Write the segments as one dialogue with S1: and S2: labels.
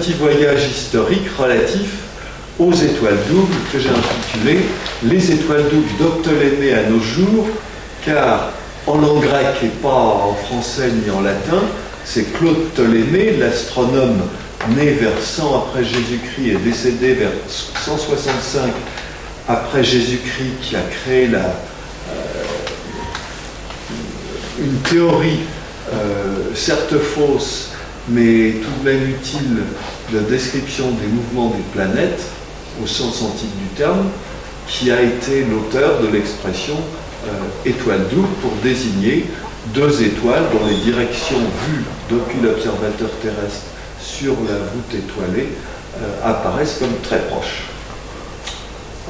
S1: petit voyage historique relatif aux étoiles doubles que j'ai intitulé « Les étoiles doubles d'Octolémée à nos jours », car en langue grecque et pas en français ni en latin, c'est Claude Ptolémée, l'astronome né vers 100 après Jésus-Christ et décédé vers 165 après Jésus-Christ, qui a créé une théorie, certes fausse, mais tout de même utile, de description des mouvements des planètes, au sens antique du terme, qui a été l'auteur de l'expression étoile double pour désigner deux étoiles dont les directions vues depuis l'observateur terrestre sur la voûte étoilée apparaissent comme très proches.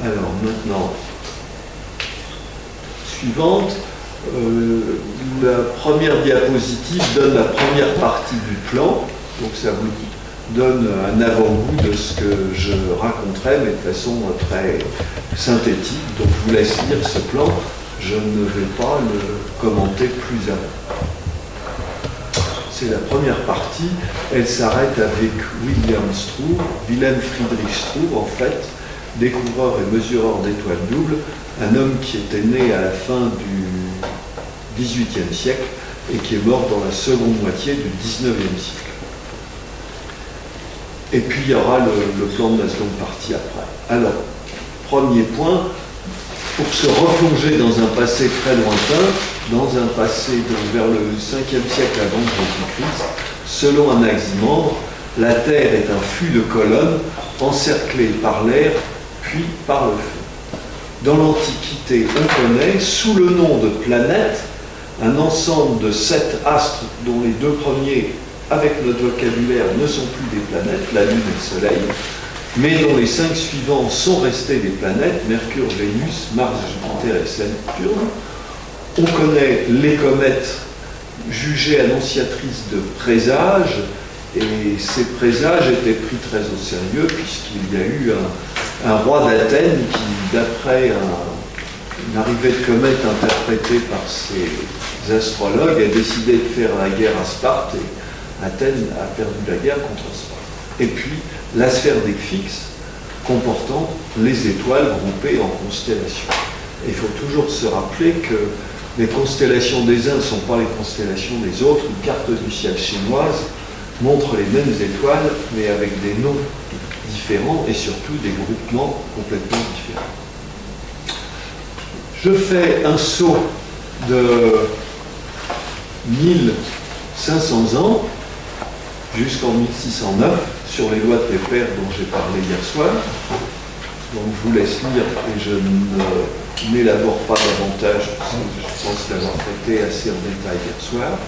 S1: Alors maintenant, suivante, la première diapositive donne la première partie du plan, donc ça vous donne un avant-goût de ce que je raconterai, mais de façon très synthétique. Donc je vous laisse lire ce plan, je ne vais pas le commenter plus avant. C'est la première partie, elle s'arrête avec Wilhelm Friedrich Struve, en fait, découvreur et mesureur d'étoiles doubles, un homme qui était né à la fin du XVIIIe siècle et qui est mort dans la seconde moitié du XIXe siècle. Et puis il y aura le plan de la seconde partie après. Alors, premier point, pour se replonger dans un passé très lointain, dans un passé vers le 5e siècle avant Jésus-Christ, selon Anaximandre, la Terre est un fût de colonnes encerclé par l'air, puis par le feu. Dans l'Antiquité, on connaît, sous le nom de planète, un ensemble de 7 astres dont les deux premiers, avec notre vocabulaire, ne sont plus des planètes, la Lune et le Soleil, mais dont les 5 suivants sont restés des planètes, Mercure, Vénus, Mars, Jupiter et Saturne. On connaît les comètes jugées annonciatrices de présages, et ces présages étaient pris très au sérieux, puisqu'il y a eu un roi d'Athènes qui, d'après une arrivée de comète interprétée par ses astrologues, a décidé de faire la guerre à Sparte, et Athènes a perdu la guerre contre Sparte. Et puis, la sphère des Fixe, comportant les étoiles groupées en constellations. Et il faut toujours se rappeler que les constellations des uns ne sont pas les constellations des autres. Une carte du ciel chinoise montre les mêmes étoiles, mais avec des noms différents et surtout des groupements complètement différents. Je fais un saut de 1500 ans jusqu'en 1609 sur les lois de Kepler dont j'ai parlé hier soir. Donc je vous laisse lire et je n'élabore pas davantage, parce que je pense l'avoir traité assez en détail hier soir.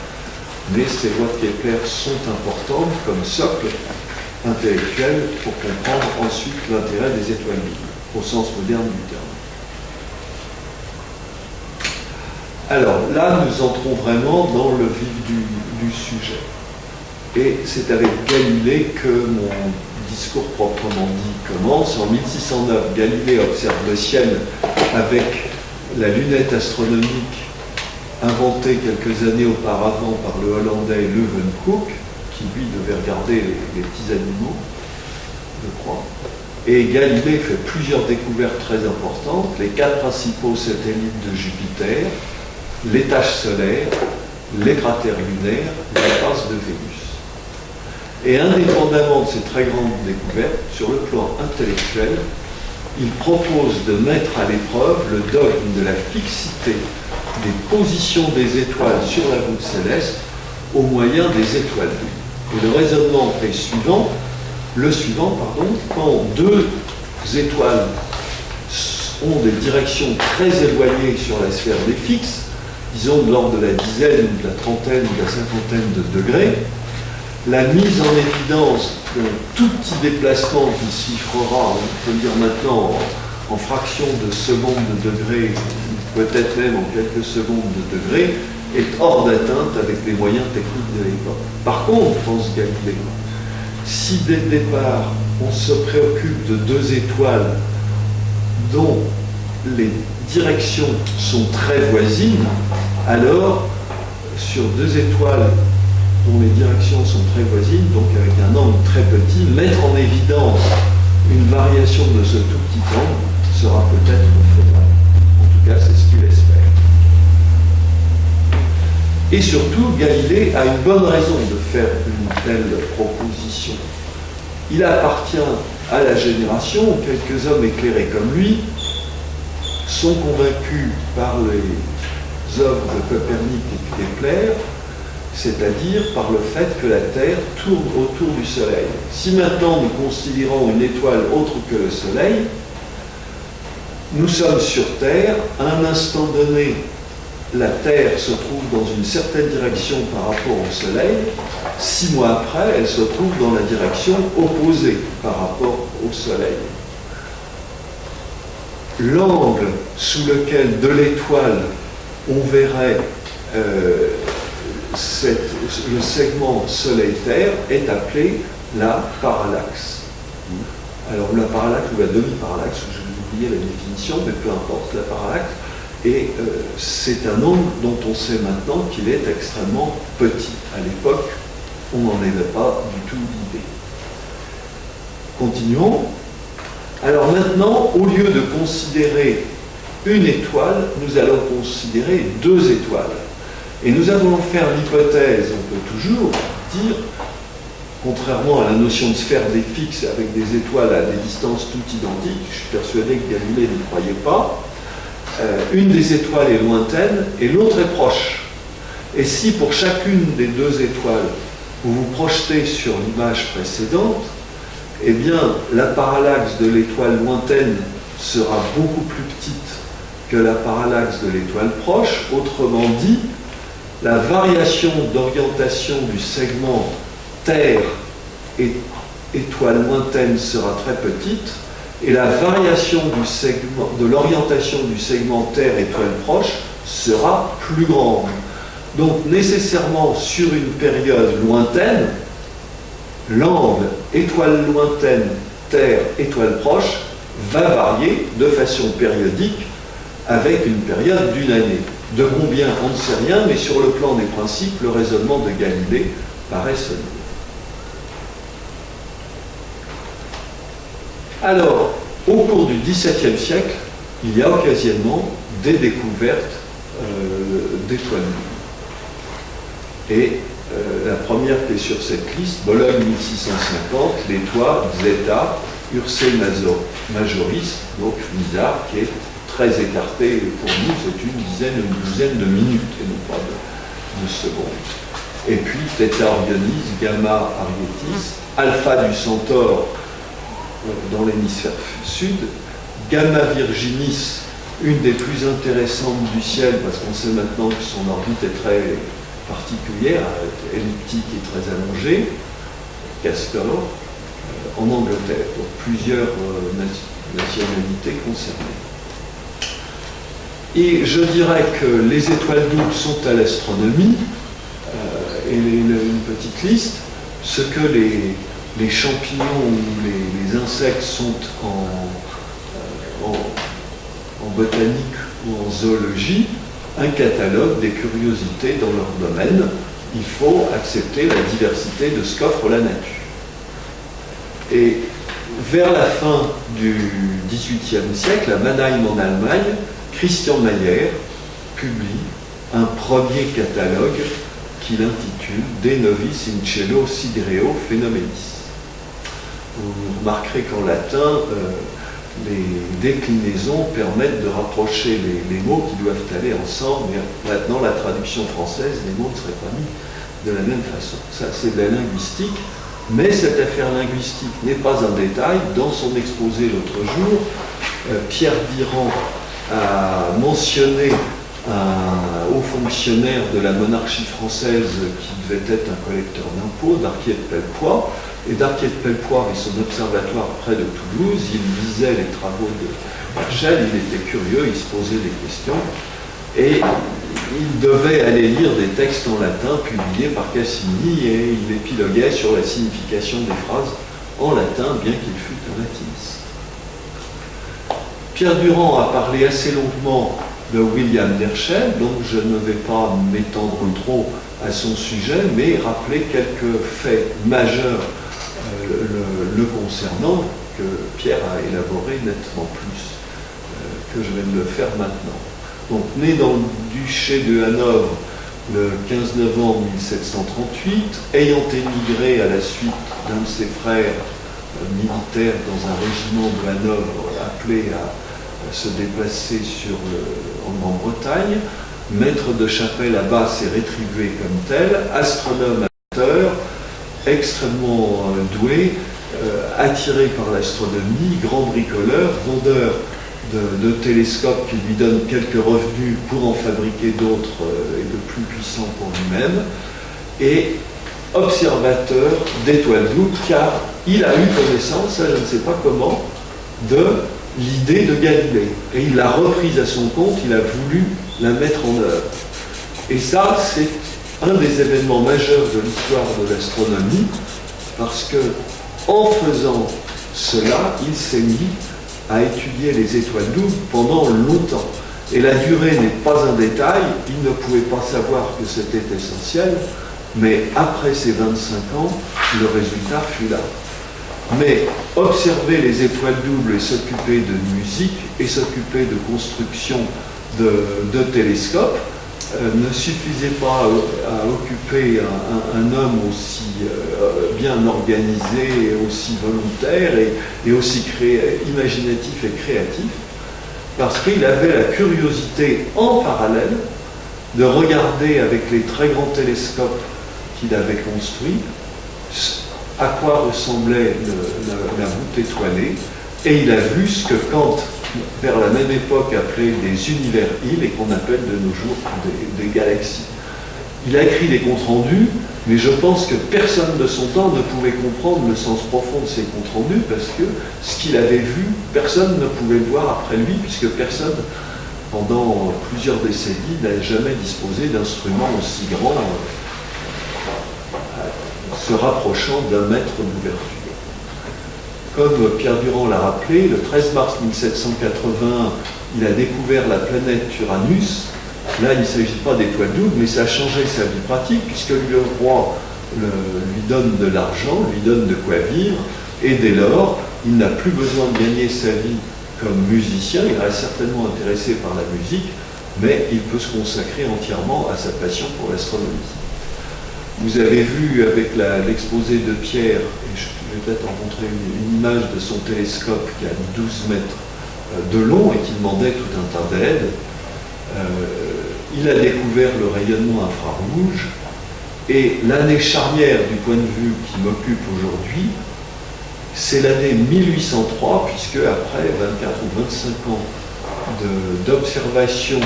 S1: Mais ces lois de Kepler sont importantes comme socle intellectuel pour comprendre ensuite l'intérêt des étoiles doubles, au sens moderne du terme. Alors là, nous entrons vraiment dans le vif du sujet. Et c'est avec Galilée que mon discours proprement dit commence. En 1609, Galilée observe le ciel avec la lunette astronomique inventée quelques années auparavant par le Hollandais Leeuwenhoek, qui lui devait regarder les petits animaux, je crois. Et Galilée fait plusieurs découvertes très importantes, les 4 principaux satellites de Jupiter, les taches solaires, les cratères lunaires, les phases de Vénus. Et indépendamment de ces très grandes découvertes, sur le plan intellectuel, il propose de mettre à l'épreuve le dogme de la fixité des positions des étoiles sur la voûte céleste au moyen des étoiles doubles. Et le raisonnement est quand deux étoiles ont des directions très éloignées sur la sphère des fixes, disons de l'ordre de la dizaine, de la trentaine ou de la cinquantaine de degrés, la mise en évidence d'un tout petit déplacement qui se chiffrera, on peut dire maintenant, en fraction de secondes de degré, peut-être même en quelques secondes de degré, est hors d'atteinte avec les moyens techniques de l'époque. Par contre, pense Galilée, si dès le départ on se préoccupe de deux étoiles dont les directions sont très voisines, alors sur deux étoiles dont les directions sont très voisines, donc avec un angle très petit, mettre en évidence une variation de ce tout petit angle sera peut-être faisable. En tout cas, c'est ce qu'il espère. Et surtout, Galilée a une bonne raison de faire une telle proposition. Il appartient à la génération où quelques hommes éclairés comme lui sont convaincus par les œuvres de Copernic et Kepler, c'est-à-dire par le fait que la Terre tourne autour du Soleil. Si maintenant nous considérons une étoile autre que le Soleil, nous sommes sur Terre, à un instant donné, la Terre se trouve dans une certaine direction par rapport au Soleil, 6 mois après, elle se trouve dans la direction opposée par rapport au Soleil. L'angle sous lequel de l'étoile on verrait le segment Soleil-Terre est appelé la parallaxe. Alors la parallaxe ou la demi-parallaxe, je vais oublier la définition, mais peu importe, la parallaxe. Et c'est un angle dont on sait maintenant qu'il est extrêmement petit. À l'époque, on n'en avait pas du tout l'idée. Continuons. Alors maintenant, au lieu de considérer une étoile, nous allons considérer 2 étoiles. Et nous allons faire l'hypothèse, on peut toujours dire, contrairement à la notion de sphère des fixes avec des étoiles à des distances toutes identiques, je suis persuadé que Galilée n'y croyait pas, une des étoiles est lointaine et l'autre est proche. Et si pour chacune des 2 étoiles, vous vous projetez sur l'image précédente, eh bien, la parallaxe de l'étoile lointaine sera beaucoup plus petite que la parallaxe de l'étoile proche. Autrement dit, la variation d'orientation du segment Terre et étoile lointaine sera très petite, et la variation de l'orientation du segment Terre-étoile proche sera plus grande. Donc nécessairement sur une période lointaine, l'angle étoile lointaine, Terre, étoile proche va varier de façon périodique avec une période d'1 année. De combien, on ne sait rien, mais sur le plan des principes, le raisonnement de Galilée paraît solide. Alors, au cours du XVIIe siècle, il y a occasionnellement des découvertes d'étoiles nues. Et la première qui est sur cette liste, Bologne 1650, l'étoile Zeta Ursae Majoris, donc Mizar, qui est très écartée pour nous, c'est une douzaine de minutes et non pas de secondes. Et puis Theta Orionis, Gamma Arietis, Alpha du Centaure dans l'hémisphère sud, Gamma Virginis, une des plus intéressantes du ciel, parce qu'on sait maintenant que son orbite est très particulière, elliptique et très allongée, Castor, en Angleterre, donc plusieurs nationalités concernées. Et je dirais que les étoiles doubles sont à l'astronomie, et une petite liste, ce que les champignons ou les insectes sont en botanique ou en zoologie, un catalogue des curiosités dans leur domaine. Il faut accepter la diversité de ce qu'offre la nature. Et vers la fin du XVIIIe siècle, à Mannheim en Allemagne, Christian Mayer publie un premier catalogue qu'il intitule De Novis in Cielo Sidereo Phenomenis. Vous remarquerez qu'en latin, les déclinaisons permettent de rapprocher les mots qui doivent aller ensemble, mais maintenant la traduction française, les mots ne seraient pas mis de la même façon. Ça, c'est de la linguistique, mais cette affaire linguistique n'est pas un détail. Dans son exposé l'autre jour, Pierre Diran a mentionné un haut fonctionnaire de la monarchie française qui devait être un collecteur d'impôts, Darquier de Pellepoix. Et Darquier de Pellepoix avait son observatoire près de Toulouse, il lisait les travaux de Herschel, il était curieux, il se posait des questions, et il devait aller lire des textes en latin publiés par Cassini, et il épiloguait sur la signification des phrases en latin, bien qu'il fût un latiniste. Pierre Durand a parlé assez longuement de William Herschel, donc je ne vais pas m'étendre trop à son sujet, mais rappeler quelques faits majeurs le concernant que Pierre a élaboré nettement plus que je vais le faire maintenant. Donc, né dans le duché de Hanovre le 15 novembre 1738, ayant émigré à la suite d'un de ses frères militaires dans un régiment de Hanovre appelé à se déplacer en Grande-Bretagne, maître de chapelle à Basse et rétribué comme tel, astronome amateur, extrêmement doué, attiré par l'astronomie, grand bricoleur, vendeur de télescopes qui lui donnent quelques revenus pour en fabriquer d'autres et de plus puissants pour lui-même, et observateur d'étoiles doubles, car il a eu connaissance, ça je ne sais pas comment, de l'idée de Galilée. Et il l'a reprise à son compte, il a voulu la mettre en œuvre. Et ça, c'est un des événements majeurs de l'histoire de l'astronomie, parce que en faisant cela, il s'est mis à étudier les étoiles doubles pendant longtemps. Et la durée n'est pas un détail, il ne pouvait pas savoir que c'était essentiel, mais après ces 25 ans, le résultat fut là. Mais observer les étoiles doubles et s'occuper de musique et s'occuper de construction de télescopes ne suffisait pas à occuper un homme aussi bien organisé, et aussi volontaire et aussi imaginatif et créatif, parce qu'il avait la curiosité en parallèle de regarder avec les très grands télescopes qu'il avait construits à quoi ressemblait la voûte étoilée, et il a vu ce que Kant, vers la même époque, appelait des univers-îles et qu'on appelle de nos jours des galaxies. Il a écrit des comptes rendus, mais je pense que personne de son temps ne pouvait comprendre le sens profond de ces comptes rendus, parce que ce qu'il avait vu, personne ne pouvait le voir après lui, puisque personne, pendant plusieurs décennies, n'a jamais disposé d'instruments aussi grands, se rapprochant d'un mètre d'ouverture. Comme Pierre Durand l'a rappelé, le 13 mars 1780, il a découvert la planète Uranus. Là, il ne s'agit pas d'étoiles doubles, mais ça a changé sa vie pratique, puisque le roi lui donne de l'argent, lui donne de quoi vivre, et dès lors, il n'a plus besoin de gagner sa vie comme musicien. Il reste certainement intéressé par la musique, mais il peut se consacrer entièrement à sa passion pour l'astronomie. Vous avez vu avec l'exposé de Pierre, et je vais peut-être en montrer une image de son télescope qui a 12 mètres de long et qui demandait tout un tas d'aides. Il a découvert le rayonnement infrarouge, et l'année charnière du point de vue qui m'occupe aujourd'hui, c'est l'année 1803, puisque après 24 ou 25 ans d'observation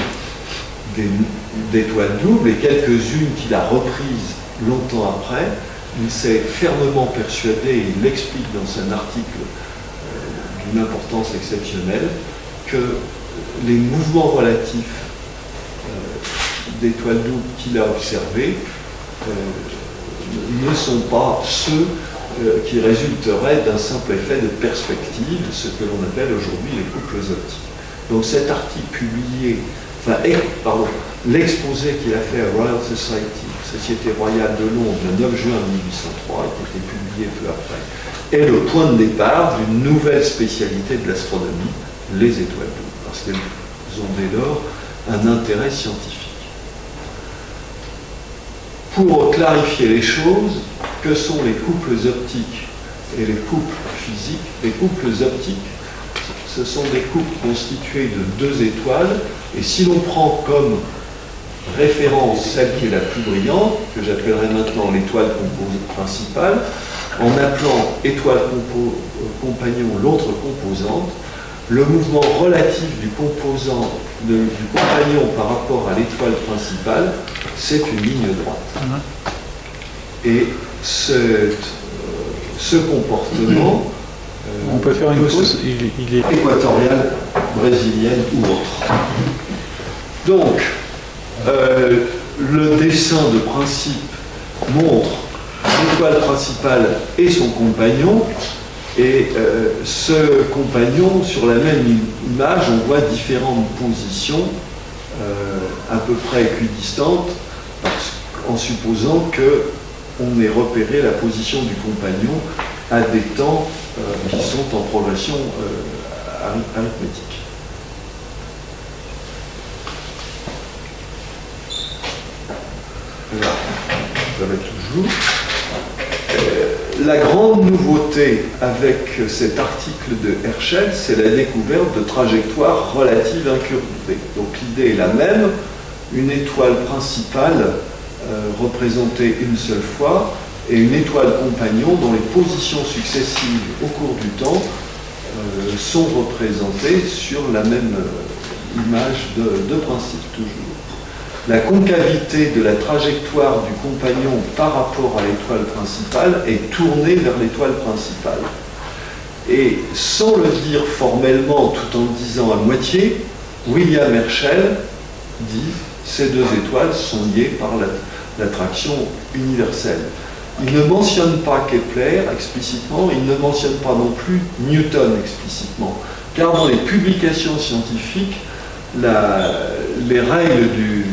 S1: d'étoiles doubles, et quelques-unes qu'il a reprises longtemps après, il s'est fermement persuadé, et il l'explique dans un article d'une importance exceptionnelle, que les mouvements relatifs d'étoiles doubles qu'il a observés ne sont pas ceux qui résulteraient d'un simple effet de perspective, ce que l'on appelle aujourd'hui les couples optiques. Donc cet article publié, l'exposé qu'il a fait à Royal Society, Société royale de Londres, le 9 juin 1803, qui a été publié peu après, est le point de départ d'une nouvelle spécialité de l'astronomie, les étoiles doubles, parce qu'elles ont dès lors un intérêt scientifique. Pour clarifier les choses, que sont les couples optiques et les couples physiques? Les couples optiques, ce sont des couples constitués de deux étoiles, et si l'on prend comme référence celle qui est la plus brillante, que j'appellerai maintenant l'étoile principale, en appelant étoile compagnon l'autre composante, le mouvement relatif du compagnon par rapport à l'étoile principale, c'est une ligne droite. Et ce comportement,
S2: on peut faire une pause, il est
S1: équatoriale, brésilienne ou autre. Donc, le dessin de principe montre l'étoile principale et son compagnon, et ce compagnon, sur la même image, on voit différentes positions à peu près équidistantes, en supposant qu'on ait repéré la position du compagnon à des temps qui sont en progression arithmétique. Là, ça va toujours. La grande nouveauté avec cet article de Herschel, c'est la découverte de trajectoires relatives incurvées. Donc l'idée est la même, une étoile principale représentée une seule fois, et une étoile compagnon dont les positions successives au cours du temps sont représentées sur la même image de principe toujours. La concavité de la trajectoire du compagnon par rapport à l'étoile principale est tournée vers l'étoile principale. Et sans le dire formellement, tout en le disant à moitié, William Herschel dit ces deux étoiles sont liées par l'attraction universelle. Il ne mentionne pas Kepler explicitement, il ne mentionne pas non plus Newton explicitement, car dans les publications scientifiques, les règles du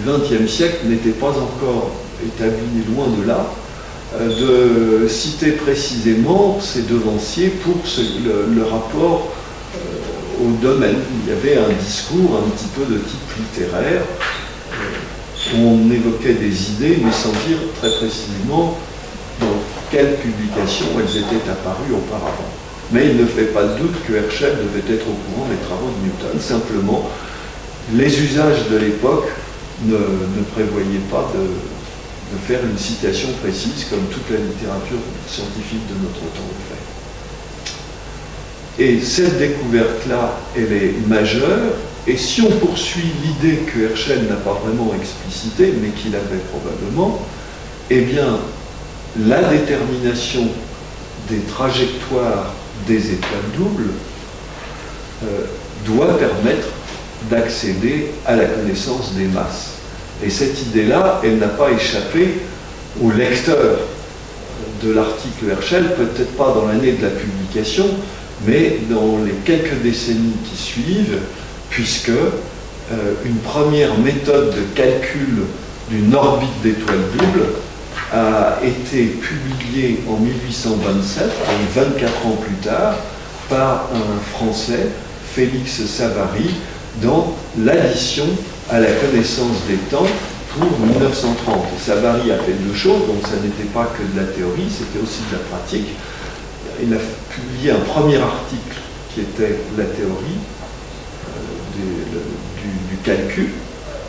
S1: XXe siècle n'étaient pas encore établies, loin de là, de citer précisément ces devanciers pour le rapport au domaine. Il y avait un discours un petit peu de type littéraire, où on évoquait des idées, mais sans dire très précisément dans quelle publication elles étaient apparues auparavant. Mais il ne fait pas de doute que Herschel devait être au courant des travaux de Newton. Simplement, les usages de l'époque ne prévoyaient pas de faire une citation précise comme toute la littérature scientifique de notre temps le fait. Et cette découverte-là, elle est majeure, et si on poursuit l'idée que Herschel n'a pas vraiment explicité, mais qu'il avait probablement, eh bien, la détermination des trajectoires des étoiles doubles doit permettre d'accéder à la connaissance des masses. Et cette idée-là, elle n'a pas échappé au lecteur de l'article Herschel, peut-être pas dans l'année de la publication, mais dans les quelques décennies qui suivent, puisque une première méthode de calcul d'une orbite d'étoile double a été publiée en 1827, donc 24 ans plus tard, par un Français, Félix Savary, dans l'addition à la connaissance des temps pour 1930. Et Savary a fait deux choses, donc ça n'était pas que de la théorie, c'était aussi de la pratique. Il a publié un premier article qui était la théorie du calcul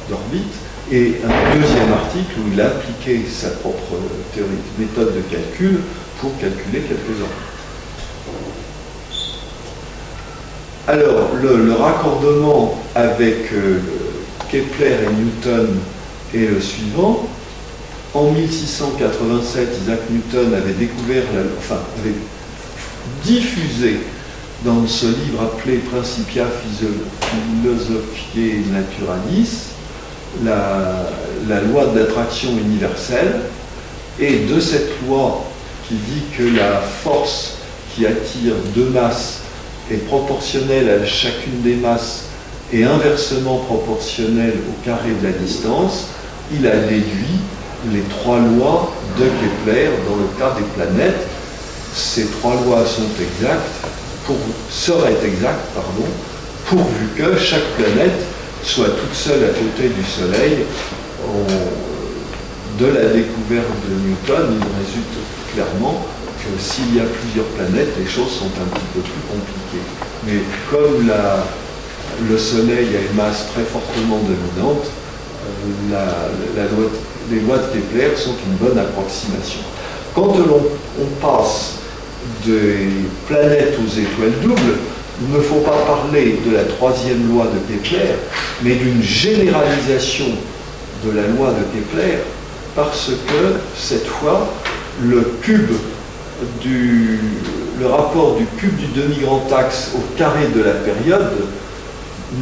S1: d'orbite, et un deuxième article où il a appliqué sa propre théorie, méthode de calcul pour calculer quelques orbites. Alors, le raccordement avec Kepler et Newton est le suivant. En 1687, Isaac Newton avait avait diffusé dans ce livre appelé Principia Philosophiae Naturalis la loi de l'attraction universelle, et de cette loi qui dit que la force qui attire deux masses est proportionnelle à chacune des masses et inversement proportionnelle au carré de la distance, il a déduit les trois lois de Kepler dans le cas des planètes. Ces trois lois seraient exactes, pourvu que chaque planète soit toute seule à côté du Soleil. De la découverte de Newton, il résulte clairement que s'il y a plusieurs planètes, les choses sont un petit peu plus compliquées. Mais comme le Soleil a une masse très fortement dominante, les lois de Kepler sont une bonne approximation. Quand on passe des planètes aux étoiles doubles, il ne faut pas parler de la troisième loi de Kepler, mais d'une généralisation de la loi de Kepler, parce que cette fois, le rapport du cube du demi-grand axe au carré de la période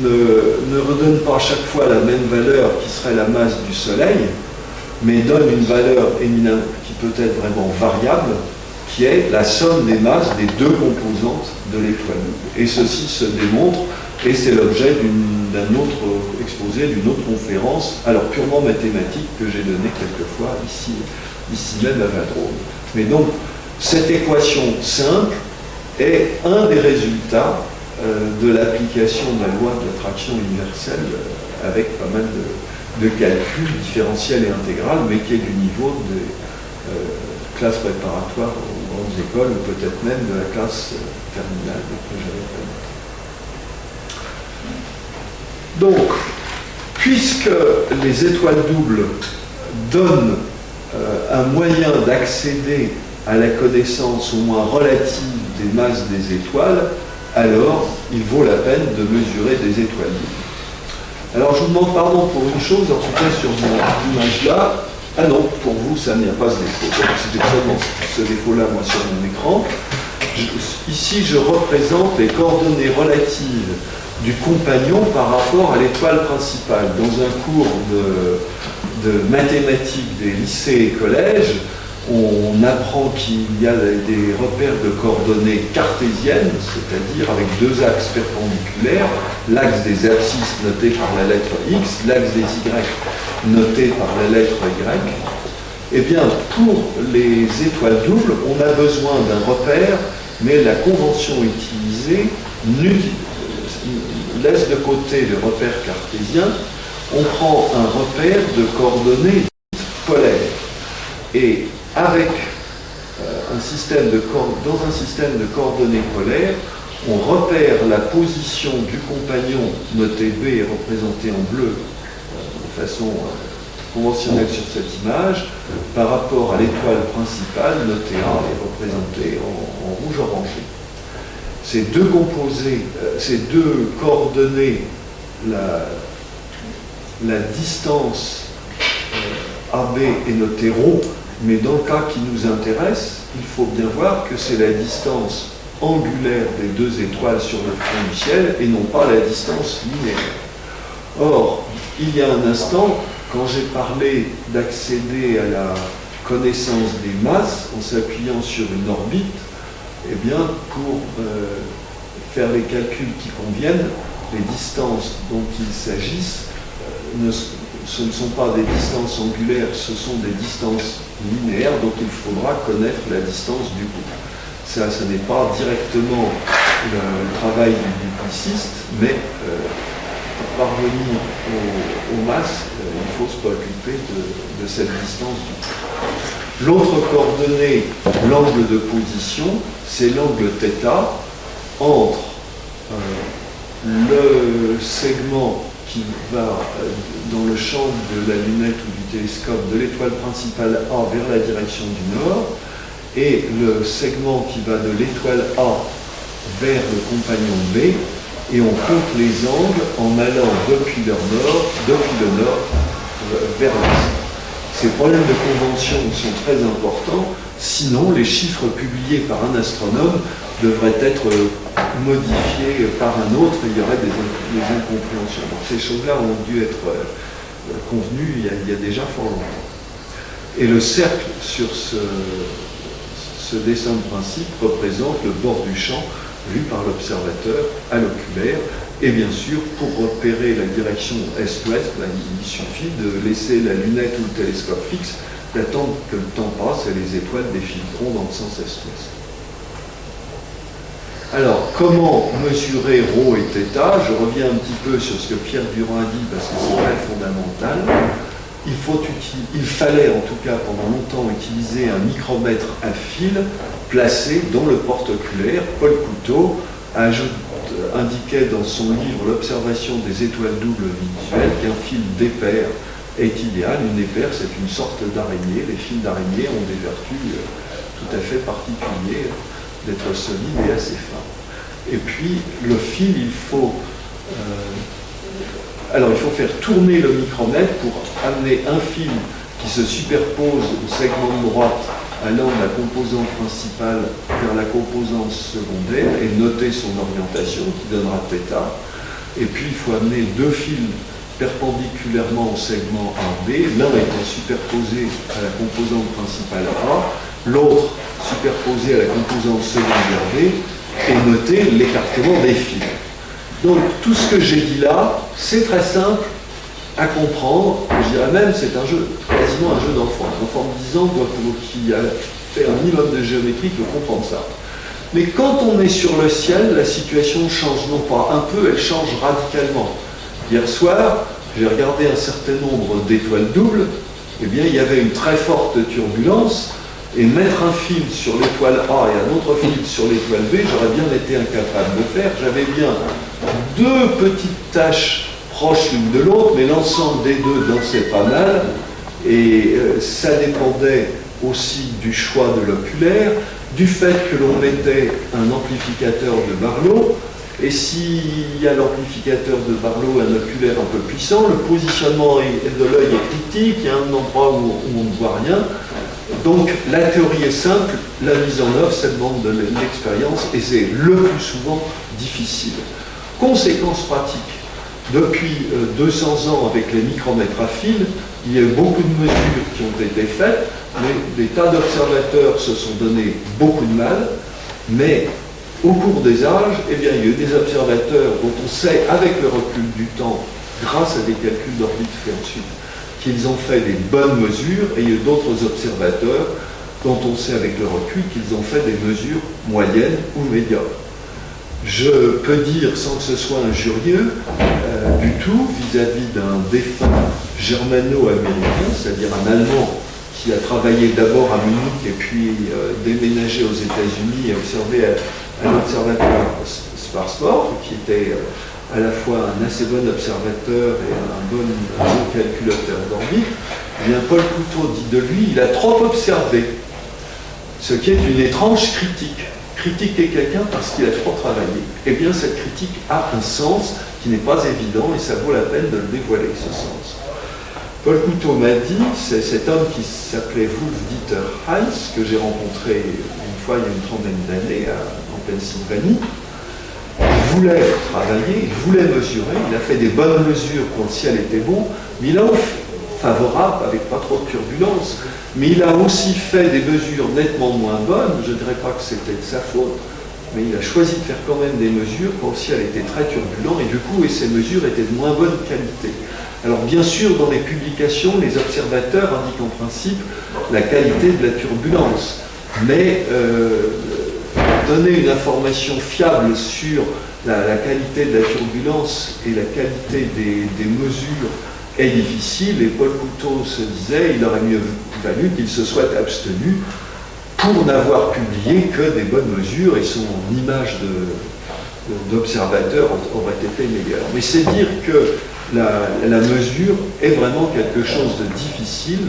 S1: ne redonne pas à chaque fois la même valeur qui serait la masse du Soleil, mais donne une valeur éminente qui peut être vraiment variable, qui est la somme des masses des deux composantes de l'étoile double. Et ceci se démontre Et c'est l'objet d'un autre exposé, d'une autre conférence, alors purement mathématique, que j'ai donnée quelquefois ici même à Vadrome. Mais donc, cette équation simple est un des résultats de l'application de la loi de l'attraction universelle avec pas mal de calculs différentiels et intégral, mais qui est du niveau des classes préparatoires aux grandes écoles, ou peut-être même de la classe terminale que j'avais connue. Donc, puisque les étoiles doubles donnent un moyen d'accéder à la connaissance au moins relative des masses des étoiles, alors il vaut la peine de mesurer des étoiles doubles. Alors je vous demande pardon pour une chose, en tout cas sur mon image là. Ah non, pour vous ça n'y a pas ce défaut. Donc c'était seulement ce défaut-là, moi, sur mon écran. Ici je représente les coordonnées relatives du compagnon par rapport à l'étoile principale. Dans un cours de mathématiques des lycées et collèges, on apprend qu'il y a des repères de coordonnées cartésiennes, c'est-à-dire avec deux axes perpendiculaires, l'axe des abscisses noté par la lettre X, l'axe des Y noté par la lettre Y. Eh bien, pour les étoiles doubles, on a besoin d'un repère, mais la convention utilisée laisse de côté le repère cartésien. On prend un repère de coordonnées polaires. Et avec dans un système de coordonnées polaires, on repère la position du compagnon, noté B et représenté en bleu de façon conventionnelle sur cette image, par rapport à l'étoile principale, notée A et représentée en rouge orangé. Ces deux composés, ces deux coordonnées, la distance AB est notée ρ, mais dans le cas qui nous intéresse, il faut bien voir que c'est la distance angulaire des deux étoiles sur le fond du ciel et non pas la distance linéaire. Or, il y a un instant, quand j'ai parlé d'accéder à la connaissance des masses en s'appuyant sur une orbite, eh bien, pour faire les calculs qui conviennent, les distances dont il s'agisse, ce ne sont pas des distances angulaires, ce sont des distances linéaires, donc il faudra connaître la distance du groupe. Ça n'est pas directement le travail du dupliciste, mais pour parvenir aux masses, il faut se préoccuper de cette distance du groupe. L'autre coordonnée, l'angle de position, c'est l'angle θ entre le segment qui va dans le champ de la lunette ou du télescope de l'étoile principale A vers la direction du nord et le segment qui va de l'étoile A vers le compagnon B, et on compte les angles en allant depuis le nord vers l'est. Ces problèmes de convention sont très importants, sinon les chiffres publiés par un astronome devraient être modifiés par un autre, et il y aurait des incompréhensions. Donc ces choses-là ont dû être convenues il y a déjà fort longtemps. Et le cercle sur ce dessin de principe représente le bord du champ vu par l'observateur à l'oculaire. Et bien sûr, pour repérer la direction est-ouest, il suffit de laisser la lunette ou le télescope fixe, d'attendre que le temps passe et les étoiles défileront dans le sens est-ouest. Alors, comment mesurer ρ et θ? Je reviens un petit peu sur ce que Pierre Durand a dit, parce que c'est très fondamental. Il fallait en tout cas pendant longtemps utiliser un micromètre à fil placé dans le porte-oculaire. Paul Couteau indiquait dans son livre L'observation des étoiles doubles visuelles qu'un fil d'épaire est idéal. Une épaire, c'est une sorte d'araignée. Les fils d'araignée ont des vertus tout à fait particulières d'être solides et assez fins. Et puis, le fil, il faut faire tourner le micromètre pour amener un fil qui se superpose au segment de droite allant de la composante principale vers la composante secondaire et noter son orientation qui donnera θ. Et puis il faut amener deux fils perpendiculairement au segment AB, l'un étant superposé à la composante principale A, l'autre superposé à la composante secondaire B, et noter l'écartement des fils. Donc tout ce que j'ai dit là, c'est très simple à comprendre. Je dirais même c'est un jeu, quasiment un jeu d'enfant. Un enfant de 10 ans qui a fait un minimum de géométrie peut comprendre ça. Mais quand on est sur le ciel, la situation change non pas un peu, elle change radicalement. Hier soir, j'ai regardé un certain nombre d'étoiles doubles, eh bien il y avait une très forte turbulence, et mettre un fil sur l'étoile A et un autre fil sur l'étoile B, j'aurais bien été incapable de faire. J'avais bien deux petites taches proches l'une de l'autre, mais l'ensemble des deux dansait pas mal, et ça dépendait aussi du choix de l'oculaire, du fait que l'on mettait un amplificateur de Barlow, et s'il y a l'amplificateur de Barlow, un oculaire un peu puissant, le positionnement de l'œil est critique, il y a un endroit où on ne voit rien. Donc la théorie est simple, la mise en œuvre, ça demande de l'expérience, et c'est le plus souvent difficile. Conséquence pratique, depuis 200 ans avec les micromètres à fil, il y a eu beaucoup de mesures qui ont été faites, mais des tas d'observateurs se sont donné beaucoup de mal, mais au cours des âges, eh bien, il y a eu des observateurs dont on sait, avec le recul du temps, grâce à des calculs d'orbite faits ensuite, qu'ils ont fait des bonnes mesures, et il y a eu d'autres observateurs dont on sait avec le recul qu'ils ont fait des mesures moyennes ou médiocres. Je peux dire, sans que ce soit injurieux, du tout, vis-à-vis d'un défunt germano-américain, c'est-à-dire un Allemand qui a travaillé d'abord à Munich et puis déménagé aux États-Unis et observé à l'observatoire Sparsford, qui était à la fois un assez bon observateur et un bon calculateur d'orbite. Eh bien, Paul Couteau dit de lui, il a trop observé, ce qui est une étrange critique. Critiquer quelqu'un parce qu'il a trop travaillé. Eh bien, cette critique a un sens qui n'est pas évident et ça vaut la peine de le dévoiler, ce sens. Paul Couteau m'a dit, c'est cet homme qui s'appelait Wolf-Dieter Heinz, que j'ai rencontré une fois il y a une trentaine d'années en Pennsylvanie. Il voulait travailler, il voulait mesurer, il a fait des bonnes mesures quand le ciel était bon, mais il a favorable, avec pas trop de turbulence, mais il a aussi fait des mesures nettement moins bonnes, je ne dirais pas que c'était de sa faute, mais il a choisi de faire quand même des mesures quand le ciel était très turbulent, et du coup, ces mesures étaient de moins bonne qualité. Alors bien sûr, dans les publications, les observateurs indiquent en principe la qualité de la turbulence, mais donner une information fiable sur la qualité de la turbulence et la qualité des mesures est difficile, et Paul Couteau se disait il aurait mieux valu qu'il se soit abstenu pour n'avoir publié que des bonnes mesures, et son image d'observateur aurait été meilleure. Mais c'est dire que la mesure est vraiment quelque chose de difficile,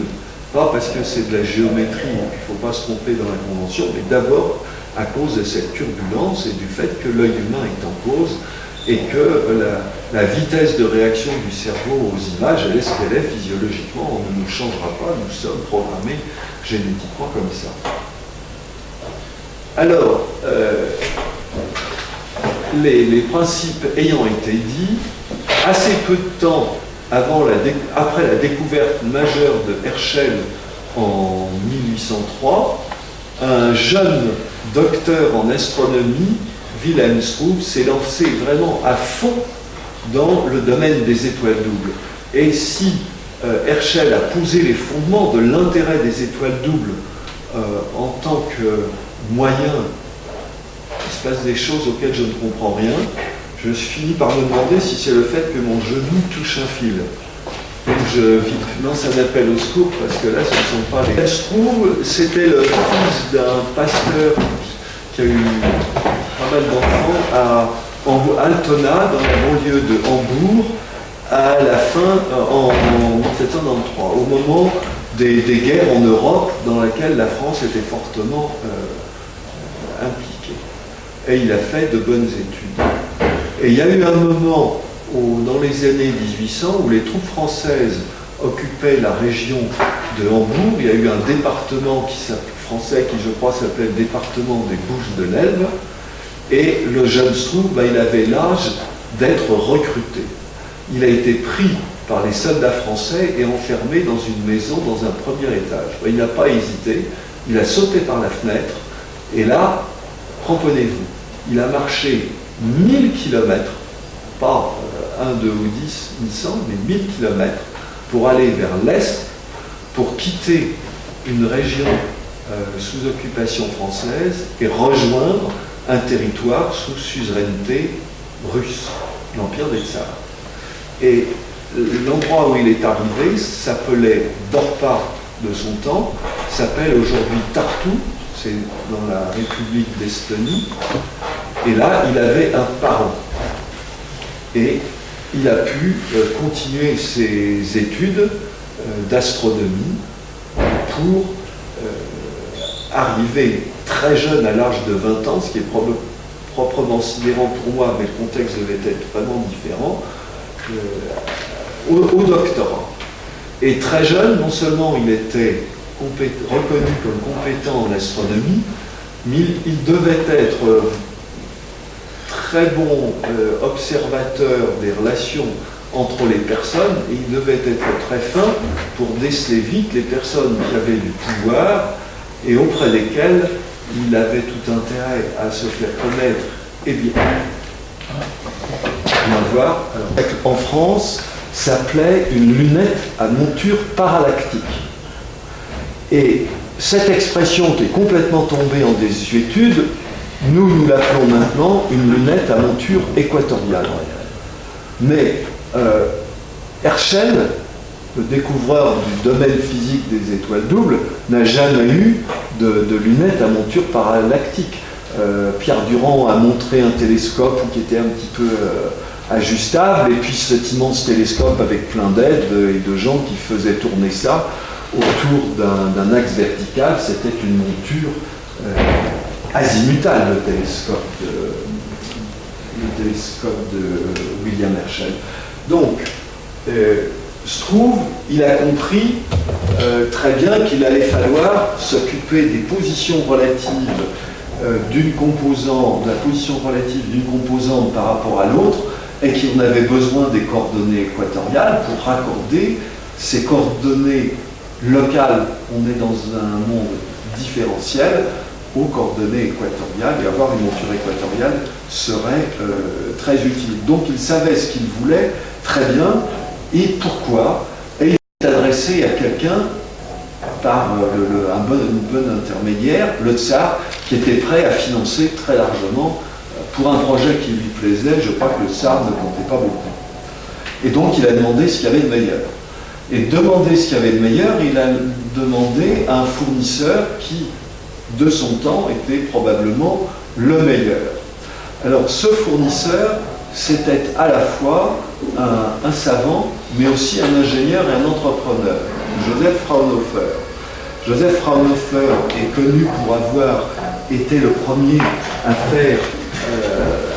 S1: pas parce que c'est de la géométrie, il ne faut pas se tromper dans la convention, mais d'abord à cause de cette turbulence et du fait que l'œil humain est en cause et que la vitesse de réaction du cerveau aux images, elle est ce qu'elle est physiologiquement, on ne nous changera pas, nous sommes programmés génétiquement comme ça. Alors, les principes ayant été dits, assez peu de temps après la découverte majeure de Herschel en 1803, un jeune docteur en astronomie, Wilhelm Struve, s'est lancé vraiment à fond dans le domaine des étoiles doubles. Et si Herschel a posé les fondements de l'intérêt des étoiles doubles en tant que moyen, il se passe des choses auxquelles je ne comprends rien, je finis par me demander si c'est le fait que mon genou touche un fil. Donc je lance un appel au secours parce que là ce ne sont pas les... Struve, c'était le fils d'un pasteur qui a eu pas mal d'enfants à Altona, dans la banlieue de Hambourg, à la fin, en 1793, au moment des guerres en Europe dans laquelle la France était fortement impliquée. Et il a fait de bonnes études. Et il y a eu un moment dans les années 1800 où les troupes françaises occupaient la région de Hambourg. Il y a eu un département français qui, je crois, s'appelait le département des Bouches de l'Elbe. Et le jeune Struve, il avait l'âge d'être recruté. Il a été pris par les soldats français et enfermé dans une maison dans un premier étage. Il n'a pas hésité, il a sauté par la fenêtre, et là, cramponnez-vous, il a marché 1000 kilomètres 1, 2 ou 10, il me semble, mais 1000 km pour aller vers l'Est, pour quitter une région sous occupation française et rejoindre un territoire sous suzeraineté russe, l'Empire des Tsars. Et l'endroit où il est arrivé s'appelait Dorpa de son temps, s'appelle aujourd'hui Tartu, c'est dans la République d'Estonie, et là il avait un parent. Et il a pu continuer ses études d'astronomie pour arriver très jeune, à l'âge de 20 ans, ce qui est proprement sidérant pour moi, mais le contexte devait être vraiment différent, au doctorat. Et très jeune, non seulement il était reconnu comme compétent en astronomie, mais il devait être très bon observateur des relations entre les personnes, et il devait être très fin pour déceler vite les personnes qui avaient du pouvoir et auprès desquelles il avait tout intérêt à se faire connaître et bien voir. En France, s'appelait une lunette à monture parallactique. Et cette expression qui est complètement tombée en désuétude, nous l'appelons maintenant une lunette à monture équatoriale. Mais Herschel, le découvreur du domaine physique des étoiles doubles, n'a jamais eu de lunettes à monture parallactique. Pierre Durand a montré un télescope qui était un petit peu ajustable, et puis cet immense télescope avec plein d'aides et de gens qui faisaient tourner ça autour d'un axe vertical. C'était une monture azimutale, le télescope de William Herschel. Donc, Struve, il a compris très bien qu'il allait falloir s'occuper des positions relatives d'une composante, de la position relative d'une composante par rapport à l'autre, et qu'on avait besoin des coordonnées équatoriales pour raccorder ces coordonnées locales, on est dans un monde différentiel, aux coordonnées équatoriales, et avoir une monture équatoriale serait très utile. Donc il savait ce qu'il voulait très bien, et pourquoi, et il s'est adressé à quelqu'un par une bonne intermédiaire, le tsar, qui était prêt à financer très largement pour un projet qui lui plaisait. Je crois que le tsar ne comptait pas beaucoup. Et donc il a demandé ce qu'il y avait de meilleur. Et demander ce qu'il y avait de meilleur, il a demandé à un fournisseur qui, de son temps, était probablement le meilleur. Alors ce fournisseur, c'était à la fois un savant, mais aussi un ingénieur et un entrepreneur, Joseph Fraunhofer. Joseph Fraunhofer est connu pour avoir été le premier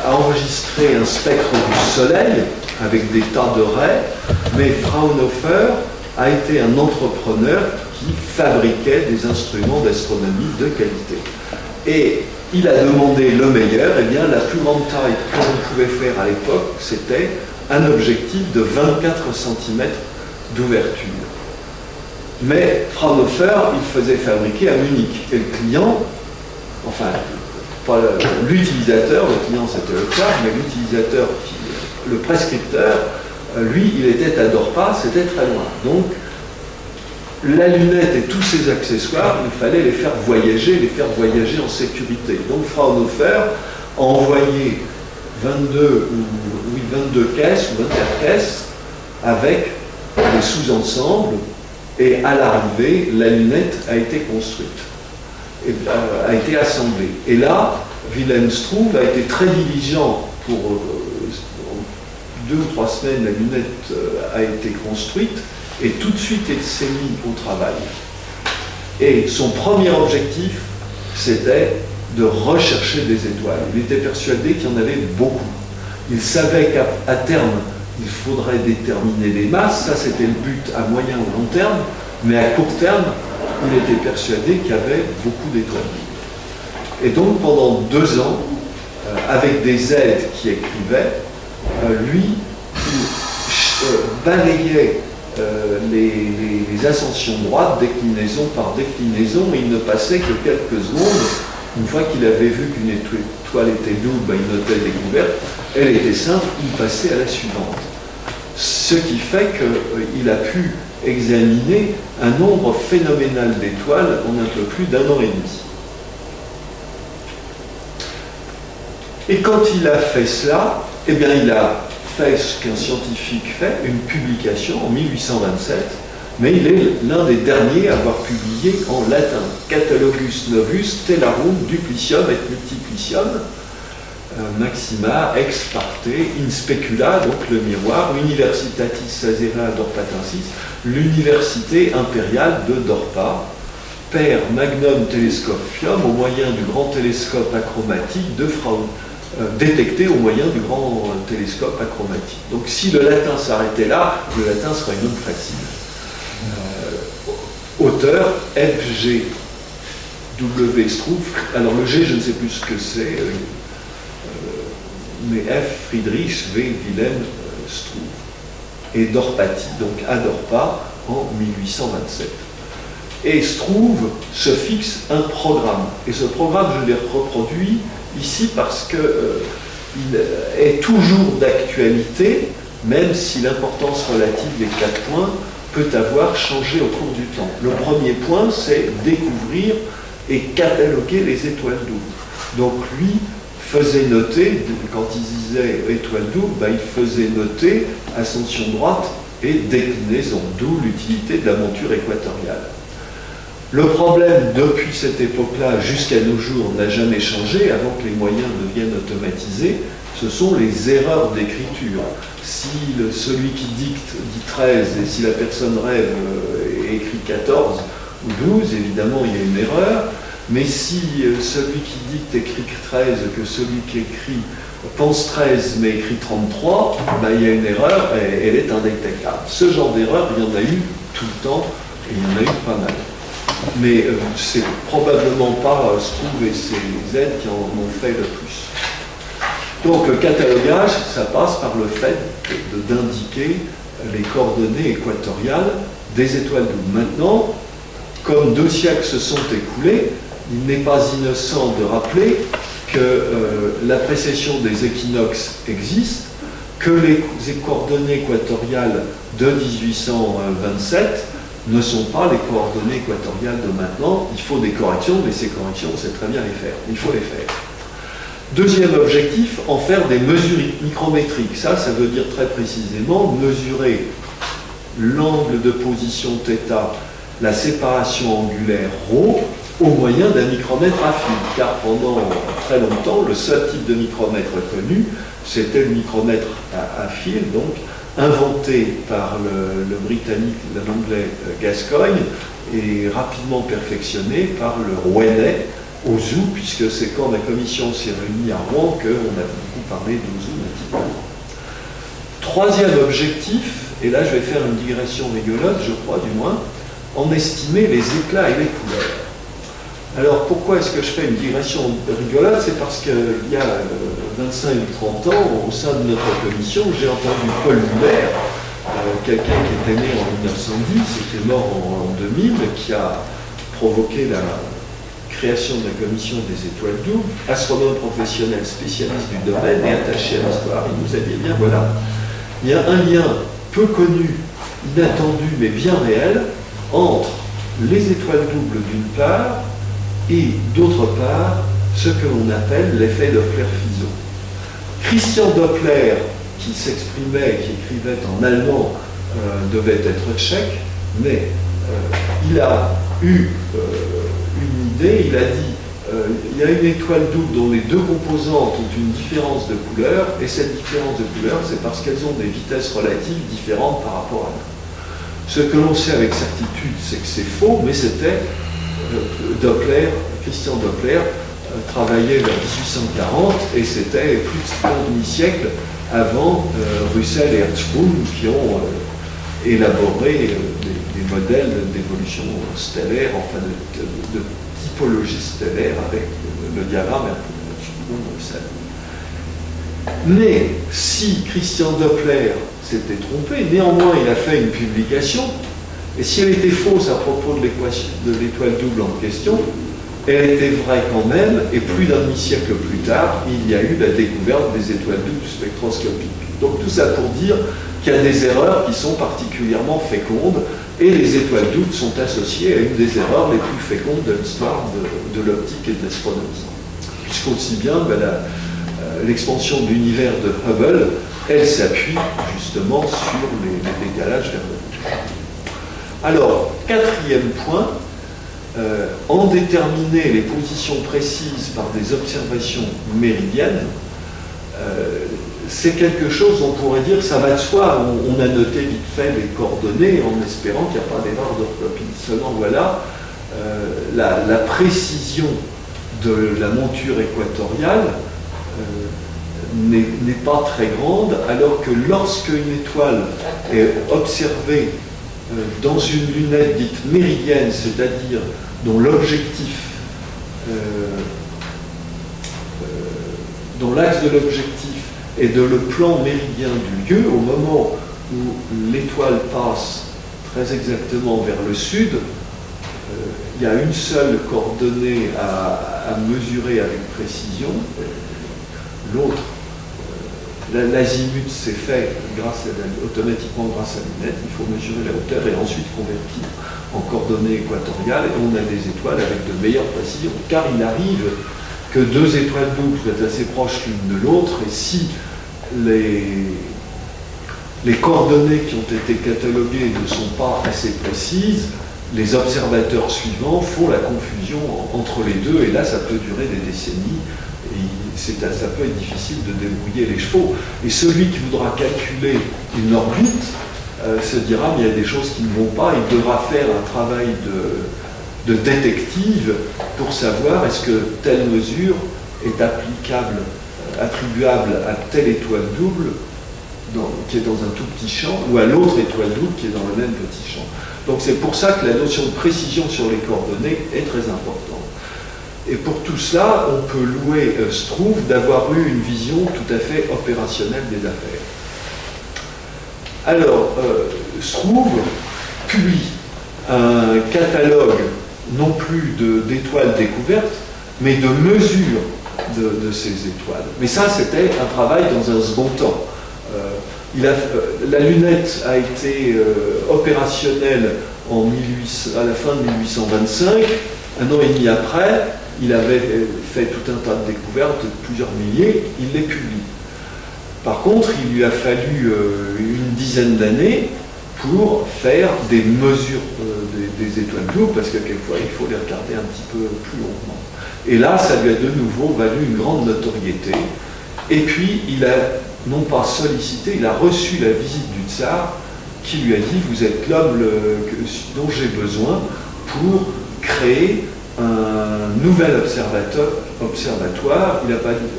S1: à enregistrer un spectre du Soleil avec des tas de raies, mais Fraunhofer a été un entrepreneur qui fabriquait des instruments d'astronomie de qualité. Et il a demandé le meilleur. Et bien la plus grande taille que l'on pouvait faire à l'époque, c'était un objectif de 24 cm d'ouverture. Mais Fraunhofer, il faisait fabriquer à Munich. Et le client, enfin, pas l'utilisateur, le client c'était le tsar, mais l'utilisateur, le prescripteur, lui, il était à Dorpa, c'était très loin. Donc, la lunette et tous ses accessoires, il fallait les faire voyager en sécurité. Donc Fraunhofer a envoyé 22 caisses ou 21 caisses avec des sous-ensembles, et à l'arrivée, la lunette a été construite, et, a été assemblée. Et là, Wilhelm Struve a été très diligent pour 2 ou 3 semaines, la lunette a été construite, et tout de suite il s'est mis au travail. Et son premier objectif, c'était de rechercher des étoiles. Il était persuadé qu'il y en avait beaucoup. Il savait qu'à terme, il faudrait déterminer les masses, ça c'était le but à moyen ou long terme, mais à court terme, il était persuadé qu'il y avait beaucoup d'étoiles. Et donc pendant 2 ans, avec des aides qui écrivaient, lui, il balayait les ascensions droites, déclinaison par déclinaison, et il ne passait que quelques secondes. Une fois qu'il avait vu qu'une étoile était double, il notait découverte, elle était simple, il passait à la suivante. ce qui fait qu'il a pu examiner un nombre phénoménal d'étoiles en un peu plus d'1 an et demi. Et quand il a fait cela, eh bien il a fait ce qu'un scientifique fait, une publication en 1827, mais il est l'un des derniers à avoir publié en latin Catalogus Novus Stellarum Duplicium et Multiplicium Maxima ex parte in specula, donc le miroir, Universitatis Caesarea Dorpatensis, l'université impériale de Dorpa, per magnum telescopium, au moyen du grand télescope achromatique de détecté au moyen du grand télescope achromatique. Donc si le latin s'arrêtait là, le latin serait une langue facile. Auteur F.G. W. Struve. Alors le G, je ne sais plus ce que c'est, mais F. Friedrich V. Wilhelm Struve. Et Dorpati, donc à Dorpa, en 1827. Et Struve se fixe un programme. Et ce programme, je l'ai reproduit ici parce qu'il est toujours d'actualité, même si l'importance relative des 4 points peut avoir changé au cours du temps. Le premier point, c'est découvrir et cataloguer les étoiles doubles. Donc lui faisait noter, quand il disait étoile double, il faisait noter ascension droite et déclinaison, d'où l'utilité de la monture équatoriale. Le problème, depuis cette époque-là jusqu'à nos jours, n'a jamais changé, avant que les moyens deviennent automatisés, ce sont les erreurs d'écriture. Si celui qui dicte dit 13 et si la personne rêve écrit 14 ou 12, évidemment il y a une erreur, mais si celui qui dicte écrit 13, que celui qui écrit pense 13 mais écrit 33, il y a une erreur et elle est indétectable. Ce genre d'erreur, il y en a eu tout le temps et il y en a eu pas mal. Mais c'est probablement pas Struve et ses aides qui en ont fait le plus. Donc le catalogage, ça passe par le fait d'indiquer les coordonnées équatoriales des étoiles doubles. Maintenant, comme 2 siècles se sont écoulés, il n'est pas innocent de rappeler que la précession des équinoxes existe, que les coordonnées équatoriales de 1827 ne sont pas les coordonnées équatoriales de maintenant. Il faut des corrections, mais ces corrections, on sait très bien les faire. Il faut les faire. Deuxième objectif, en faire des mesures micrométriques. Ça veut dire très précisément mesurer l'angle de position θ, la séparation angulaire ρ, au moyen d'un micromètre à fil. Car pendant très longtemps, le seul type de micromètre connu, c'était le micromètre à fil, donc inventé par le britannique, l'anglais Gascoigne, et rapidement perfectionné par le rouennais Auzout, puisque c'est quand la commission s'est réunie à Rouen qu'on a beaucoup parlé d'Auzout naturellement. Troisième objectif, et là je vais faire une digression rigolote, je crois du moins, en estimer les éclats et les couleurs. Alors pourquoi est-ce que je fais une digression rigolote? C'est parce qu'il y a 25 ou 30 ans, au sein de notre commission, j'ai entendu Paul Muller, quelqu'un qui était né en 1910 et qui est mort en 2000, qui a provoqué la création de la commission des étoiles doubles, astronome professionnel spécialiste du domaine et attaché à l'histoire. Il nous a dit, bien voilà, il y a un lien peu connu, inattendu, mais bien réel, entre les étoiles doubles d'une part, et d'autre part, ce que l'on appelle l'effet Doppler-Fizeau. Christian Doppler, qui s'exprimait, qui écrivait en allemand, devait être tchèque, mais il a eu une idée, il a dit il y a une étoile double dont les 2 composantes ont une différence de couleur, et cette différence de couleur, c'est parce qu'elles ont des vitesses relatives différentes par rapport à nous. Ce que l'on sait avec certitude, c'est que c'est faux, mais c'était Doppler, Christian Doppler, travaillait vers 1840 et c'était plus d'un demi-siècle avant Russell et Hertzsprung qui ont élaboré des modèles d'évolution stellaire, enfin de typologie stellaire avec le diagramme Hertzsprung-Russell. Mais si Christian Doppler s'était trompé, néanmoins il a fait une publication. Et si elle était fausse à propos de l'étoile double en question, elle était vraie quand même, et plus d'un demi-siècle plus tard, il y a eu la découverte des étoiles doubles spectroscopiques. Donc tout ça pour dire qu'il y a des erreurs qui sont particulièrement fécondes, et les étoiles doubles sont associées à une des erreurs les plus fécondes de l'histoire de l'optique et de l'astronomie. Puisqu'on sait bien, l'expansion de l'univers de Hubble, elle s'appuie justement sur les décalages vers le bout. Alors, quatrième point, en déterminer les positions précises par des observations méridiennes, c'est quelque chose dont on pourrait dire, ça va de soi, on a noté vite fait les coordonnées en espérant qu'il n'y a pas d'erreur d'orthopie. Seulement voilà, la précision de la monture équatoriale n'est pas très grande, alors que lorsque une étoile est observée dans une lunette dite méridienne, c'est-à-dire dont l'objectif, dont l'axe de l'objectif est de le plan méridien du lieu, au moment où l'étoile passe très exactement vers le sud, il y a une seule coordonnée à mesurer avec précision. L'autre, l'azimut s'est fait automatiquement grâce à la lunette. Il faut mesurer la hauteur et ensuite convertir en coordonnées équatoriales, et on a des étoiles avec de meilleures précisions, car il arrive que deux étoiles doubles soient assez proches l'une de l'autre, et si les coordonnées qui ont été cataloguées ne sont pas assez précises, les observateurs suivants font la confusion entre les deux, et là ça peut durer des décennies, et ça peut être difficile de débrouiller les chevaux. Et celui qui voudra calculer une orbite se dira, mais il y a des choses qui ne vont pas, il devra faire un travail de détective pour savoir est-ce que telle mesure est attribuable à telle étoile double qui est dans un tout petit champ, ou à l'autre étoile double qui est dans le même petit champ. Donc c'est pour ça que la notion de précision sur les coordonnées est très importante. Et pour tout cela, on peut louer Struve d'avoir eu une vision tout à fait opérationnelle des affaires. Alors, Struve publie un catalogue non plus d'étoiles découvertes, mais de mesures de ces étoiles. Mais ça, c'était un travail dans un second temps. La lunette a été opérationnelle à la fin de 1825. Un an et demi après, il avait fait tout un tas de découvertes, plusieurs milliers, il les publie. Par contre, il lui a fallu une dizaine d'années pour faire des mesures des étoiles doubles, parce que quelquefois, il faut les regarder un petit peu plus longuement. Et là, ça lui a de nouveau valu une grande notoriété. Et puis, il a non pas sollicité, il a reçu la visite du tsar, qui lui a dit « Vous êtes l'homme dont j'ai besoin pour créer un nouvel observatoire, il a pas dit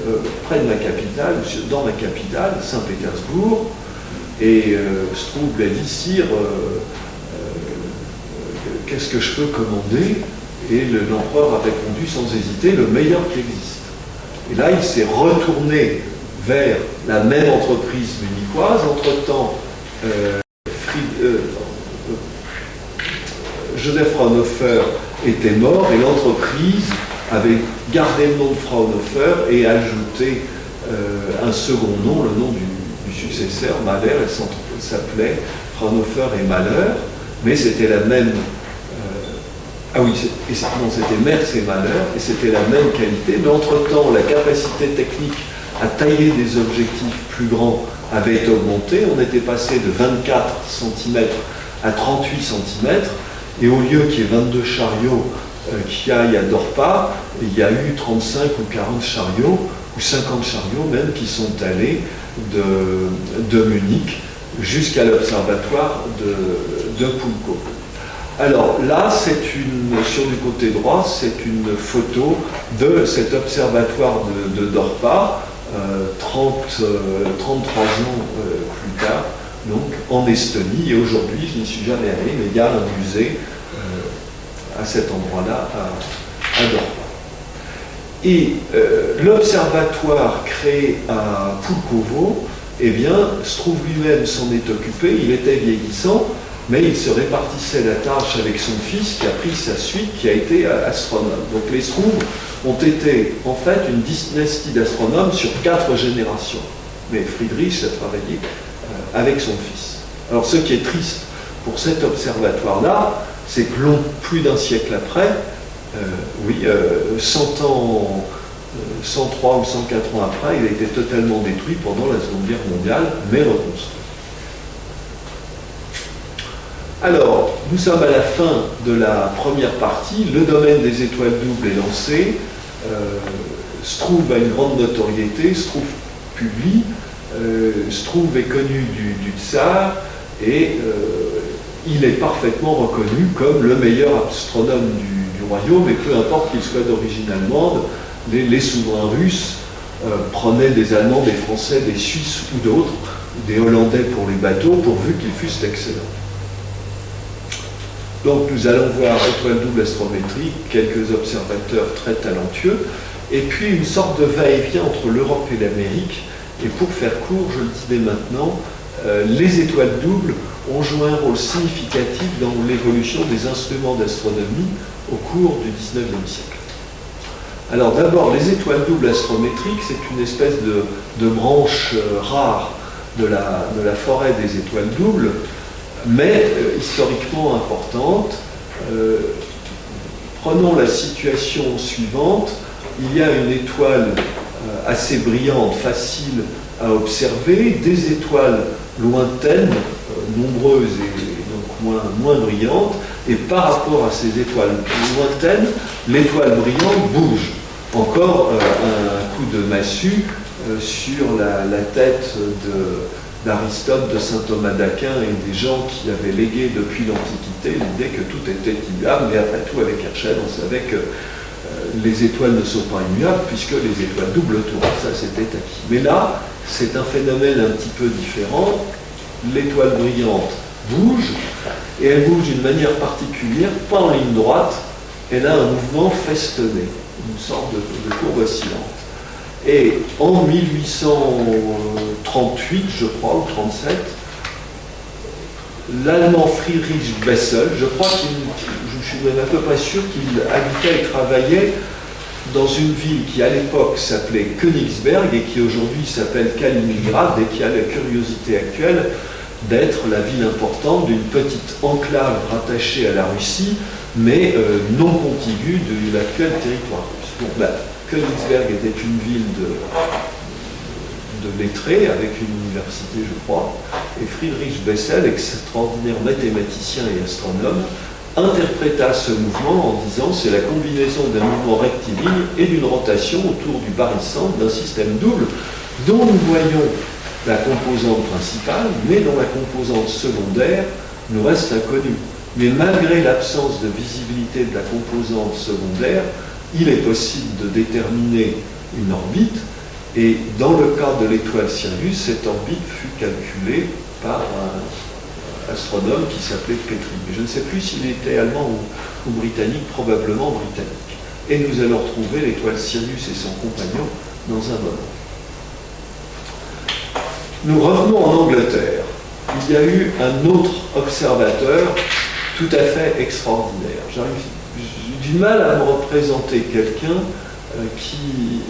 S1: près de ma capitale, dans ma capitale, Saint-Pétersbourg, et Struve lui a dit, sire, qu'est-ce que je peux commander? Et l'empereur a répondu sans hésiter, le meilleur qui existe. Et là, il s'est retourné vers la même entreprise munichoise. Entre-temps, Joseph Fraunhofer était mort et l'entreprise avait gardé le nom de Fraunhofer et ajouté un second nom, le nom du successeur, Mahler. Elle s'appelait Fraunhofer et Mahler, mais c'était la même. C'était Merz et Mahler, et c'était la même qualité, mais entre-temps, la capacité technique à tailler des objectifs plus grands avait augmenté. On était passé de 24 cm à 38 cm, et au lieu qu'il y ait 22 chariots qui aillent à Dorpa, il y a eu 35 ou 40 chariots, ou 50 chariots même, qui sont allés de Munich jusqu'à l'observatoire de Pulkovo. Alors là, sur du côté droit, c'est une photo de cet observatoire de Dorpa, 33 ans plus tard, donc en Estonie. Et aujourd'hui, je n'y suis jamais allé, mais il y a un musée à cet endroit-là, à Dorpa. Et l'observatoire créé à Pulkovo, eh bien, Struve lui-même s'en est occupé, il était vieillissant, mais il se répartissait la tâche avec son fils qui a pris sa suite, qui a été astronome. Donc les Struve ont été en fait une dynastie d'astronomes sur 4 générations. Mais Friedrich a travaillé avec son fils. Alors ce qui est triste pour cet observatoire-là, c'est que plus d'un siècle après, 100 ans, 103 ou 104 ans après, il a été totalement détruit pendant la Seconde Guerre mondiale, mais reconstruit. Alors, nous sommes à la fin de la première partie, le domaine des étoiles doubles est lancé, Struve a une grande notoriété, Struve publie, Struve est connu du tsar, et il est parfaitement reconnu comme le meilleur astronome du royaume, et peu importe qu'il soit d'origine allemande, les souverains russes prenaient des Allemands, des Français, des Suisses ou d'autres, des Hollandais pour les bateaux, pourvu qu'ils fussent excellents. Donc nous allons voir étoile double astrométrique, quelques observateurs très talentueux, et puis une sorte de va-et-vient entre l'Europe et l'Amérique. Et pour faire court, je le dis dès maintenant, les étoiles doubles ont joué un rôle significatif dans l'évolution des instruments d'astronomie au cours du XIXe siècle. Alors d'abord, les étoiles doubles astrométriques, c'est une espèce de branche rare de la forêt des étoiles doubles, mais historiquement importante. Prenons la situation suivante. Il y a une étoile assez brillante, facile à observer, des étoiles lointaines, nombreuses et donc moins brillantes, et par rapport à ces étoiles lointaines, l'étoile brillante bouge. Encore un coup de massue sur la tête d'Aristote, de saint Thomas d'Aquin et des gens qui avaient légué depuis l'Antiquité l'idée que tout était immuable, mais après tout avec Herschel on savait que les étoiles ne sont pas immuables puisque les étoiles double tournent, ça c'était acquis. Mais là, c'est un phénomène un petit peu différent. L'étoile brillante bouge, et elle bouge d'une manière particulière, pas en ligne droite, elle a un mouvement festonné, une sorte de courbe oscillante. Et en 1838, je crois, ou 37, l'Allemand Friedrich Bessel, je crois je suis même à peu près sûr qu'il habitait et travaillait dans une ville qui à l'époque s'appelait Königsberg et qui aujourd'hui s'appelle Kaliningrad et qui a la curiosité actuelle d'être la ville importante d'une petite enclave rattachée à la Russie, mais non contiguë de l'actuel territoire russe. Donc Königsberg était une ville de lettrés avec une université, je crois, et Friedrich Bessel, extraordinaire mathématicien et astronome, interpréta ce mouvement en disant c'est la combinaison d'un mouvement rectiligne et d'une rotation autour du barycentre d'un système double dont nous voyons la composante principale, mais dont la composante secondaire nous reste inconnue. Mais malgré l'absence de visibilité de la composante secondaire, il est possible de déterminer une orbite, et dans le cas de l'étoile Sirius, cette orbite fut calculée par un astronome qui s'appelait Petri. Je ne sais plus s'il était allemand ou britannique, probablement britannique. Et nous allons retrouver l'étoile Sirius et son compagnon dans un moment. Nous revenons en Angleterre. Il y a eu un autre observateur tout à fait extraordinaire. J'ai du mal à me représenter quelqu'un qui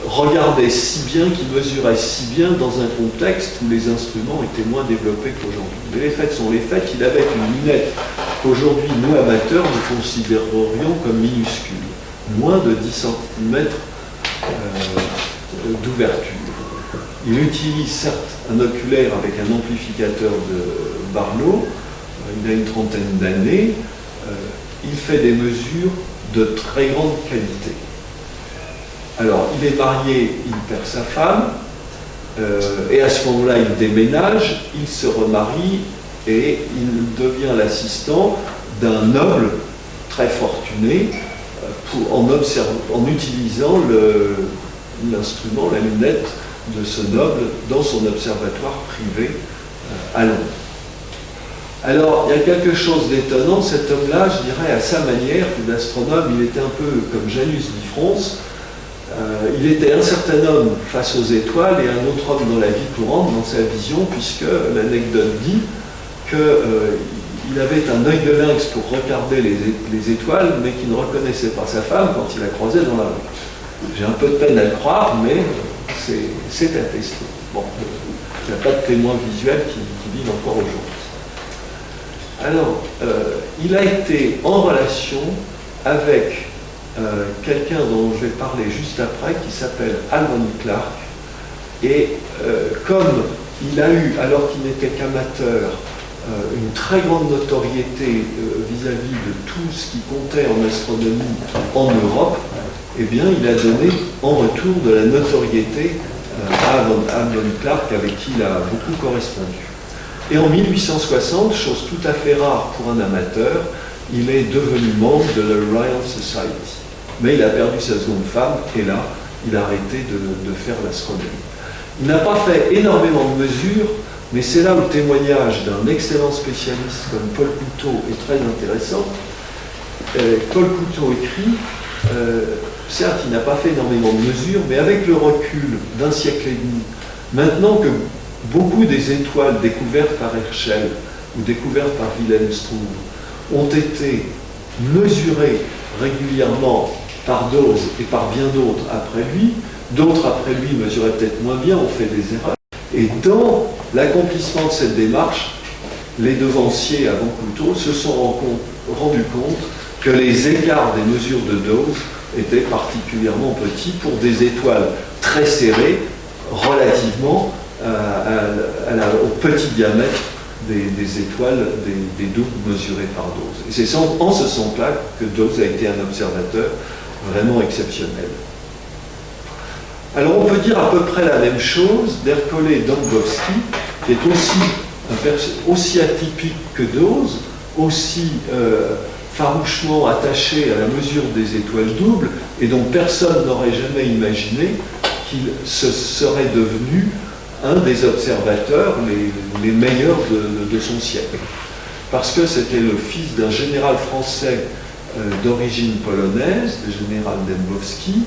S1: regardait si bien, qui mesurait si bien dans un contexte où les instruments étaient moins développés qu'aujourd'hui. Mais les faits sont les faits. Il avait une lunette qu'aujourd'hui, nous amateurs, nous considérerions comme minuscule. Moins de 10 cm d'ouverture. Il utilise certes un oculaire avec un amplificateur de Barlow. Il a une trentaine d'années. Il fait des mesures de très grande qualité. Alors, il est marié, il perd sa femme, et à ce moment-là, il déménage, il se remarie, et il devient l'assistant d'un noble très fortuné en utilisant l'instrument, la lunette de ce noble dans son observatoire privé à Londres. Alors, il y a quelque chose d'étonnant, cet homme-là, je dirais, à sa manière d'astronome, il était un peu comme Janus Difrons. Il était un certain homme face aux étoiles et un autre homme dans la vie courante, dans sa vision, puisque l'anecdote dit qu'il avait un œil de lynx pour regarder les étoiles, mais qu'il ne reconnaissait pas sa femme quand il la croisait dans la rue. J'ai un peu de peine à le croire, mais c'est attesté. Bon, il n'y a pas de témoins visuels qui vivent encore aujourd'hui. Alors, il a été en relation avec quelqu'un dont je vais parler juste après, qui s'appelle Almon Clark. Et comme il a eu, alors qu'il n'était qu'amateur, une très grande notoriété vis-à-vis de tout ce qui comptait en astronomie en Europe, eh bien, il a donné en retour de la notoriété à Almon Clark, avec qui il a beaucoup correspondu. Et en 1860, chose tout à fait rare pour un amateur, il est devenu membre de la Royal Society. Mais il a perdu sa seconde femme, et là, il a arrêté de faire l'astronomie. Il n'a pas fait énormément de mesures, mais c'est là où le témoignage d'un excellent spécialiste comme Paul Couteau est très intéressant. Paul Couteau écrit, certes, il n'a pas fait énormément de mesures, mais avec le recul d'un siècle et demi, maintenant que beaucoup des étoiles découvertes par Herschel ou découvertes par Wilhelm Struve ont été mesurées régulièrement par Dose et par bien d'autres après lui, d'autres après lui mesuraient peut-être moins bien, ont fait des erreurs. Et dans l'accomplissement de cette démarche, les devanciers avant Couteau se sont rendus compte que les écarts des mesures de Dose étaient particulièrement petits pour des étoiles très serrées relativement au petit diamètre des étoiles, des doubles mesurées par Dose. Et c'est en ce sens-là que Dose a été un observateur vraiment exceptionnel. Alors on peut dire à peu près la même chose d'Ercole Dąbrowski, qui est aussi atypique que Dose, aussi farouchement attaché à la mesure des étoiles doubles, et dont personne n'aurait jamais imaginé qu'il se serait devenu un des observateurs les meilleurs de son siècle. Parce que c'était le fils d'un général français d'origine polonaise, le général Dębowski,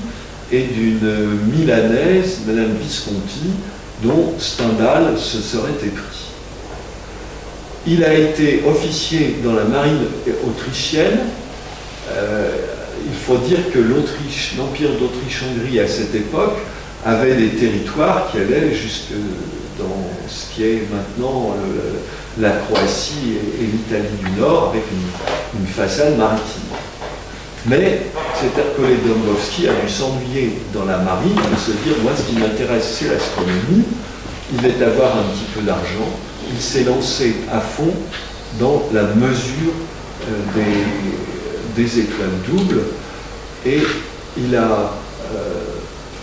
S1: et d'une milanaise, Madame Visconti, dont Stendhal se serait épris. Il a été officier dans la marine autrichienne. Il faut dire que l'Empire d'Autriche-Hongrie à cette époque avait des territoires qui allaient jusque dans ce qui est maintenant la Croatie et l'Italie du Nord, avec une façade maritime. Mais cet Ercole Dąbrowski a dû s'ennuyer dans la marine et se dire, moi ce qui m'intéresse c'est l'astronomie, il va avoir un petit peu d'argent. Il s'est lancé à fond dans la mesure des étoiles doubles et il a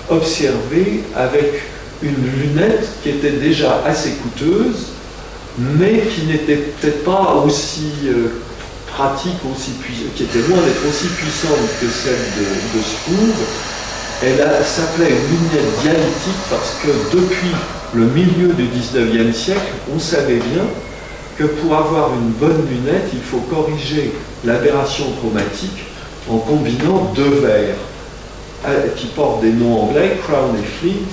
S1: observé avec une lunette qui était déjà assez coûteuse, mais qui n'était peut-être pas aussi pratique, qui était loin d'être aussi puissante que celle de Struve. Elle s'appelait une lunette dialectique parce que depuis le milieu du 19e siècle, on savait bien que pour avoir une bonne lunette, il faut corriger l'aberration chromatique en combinant deux verres qui portent des noms anglais, Crown et Flint,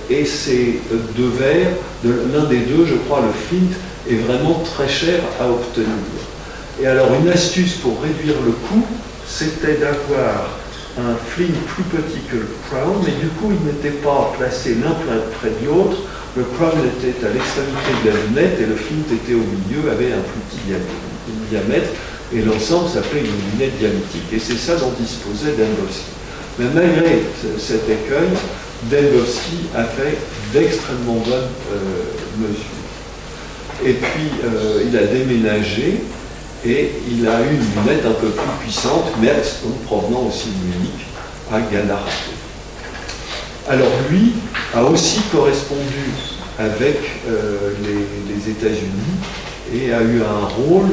S1: et ces deux verres, l'un des deux, je crois, le Flint, est vraiment très cher à obtenir. Et alors, une astuce pour réduire le coût, c'était d'avoir un Flint plus petit que le Crown, mais du coup, il n'était pas placé l'un près de l'autre. Le Crown était à l'extrémité de la lunette et le Flint était au milieu, avait un plus petit diamètre, et l'ensemble s'appelait une lunette dialectique. Et c'est ça dont disposait Dębowski. Mais malgré cet écueil, Dębowski a fait d'extrêmement bonnes mesures. Et puis, il a déménagé et il a eu une lunette un peu plus puissante, mais provenant aussi de Munich, à Gallarate. Alors lui a aussi correspondu avec les États-Unis et a eu un rôle.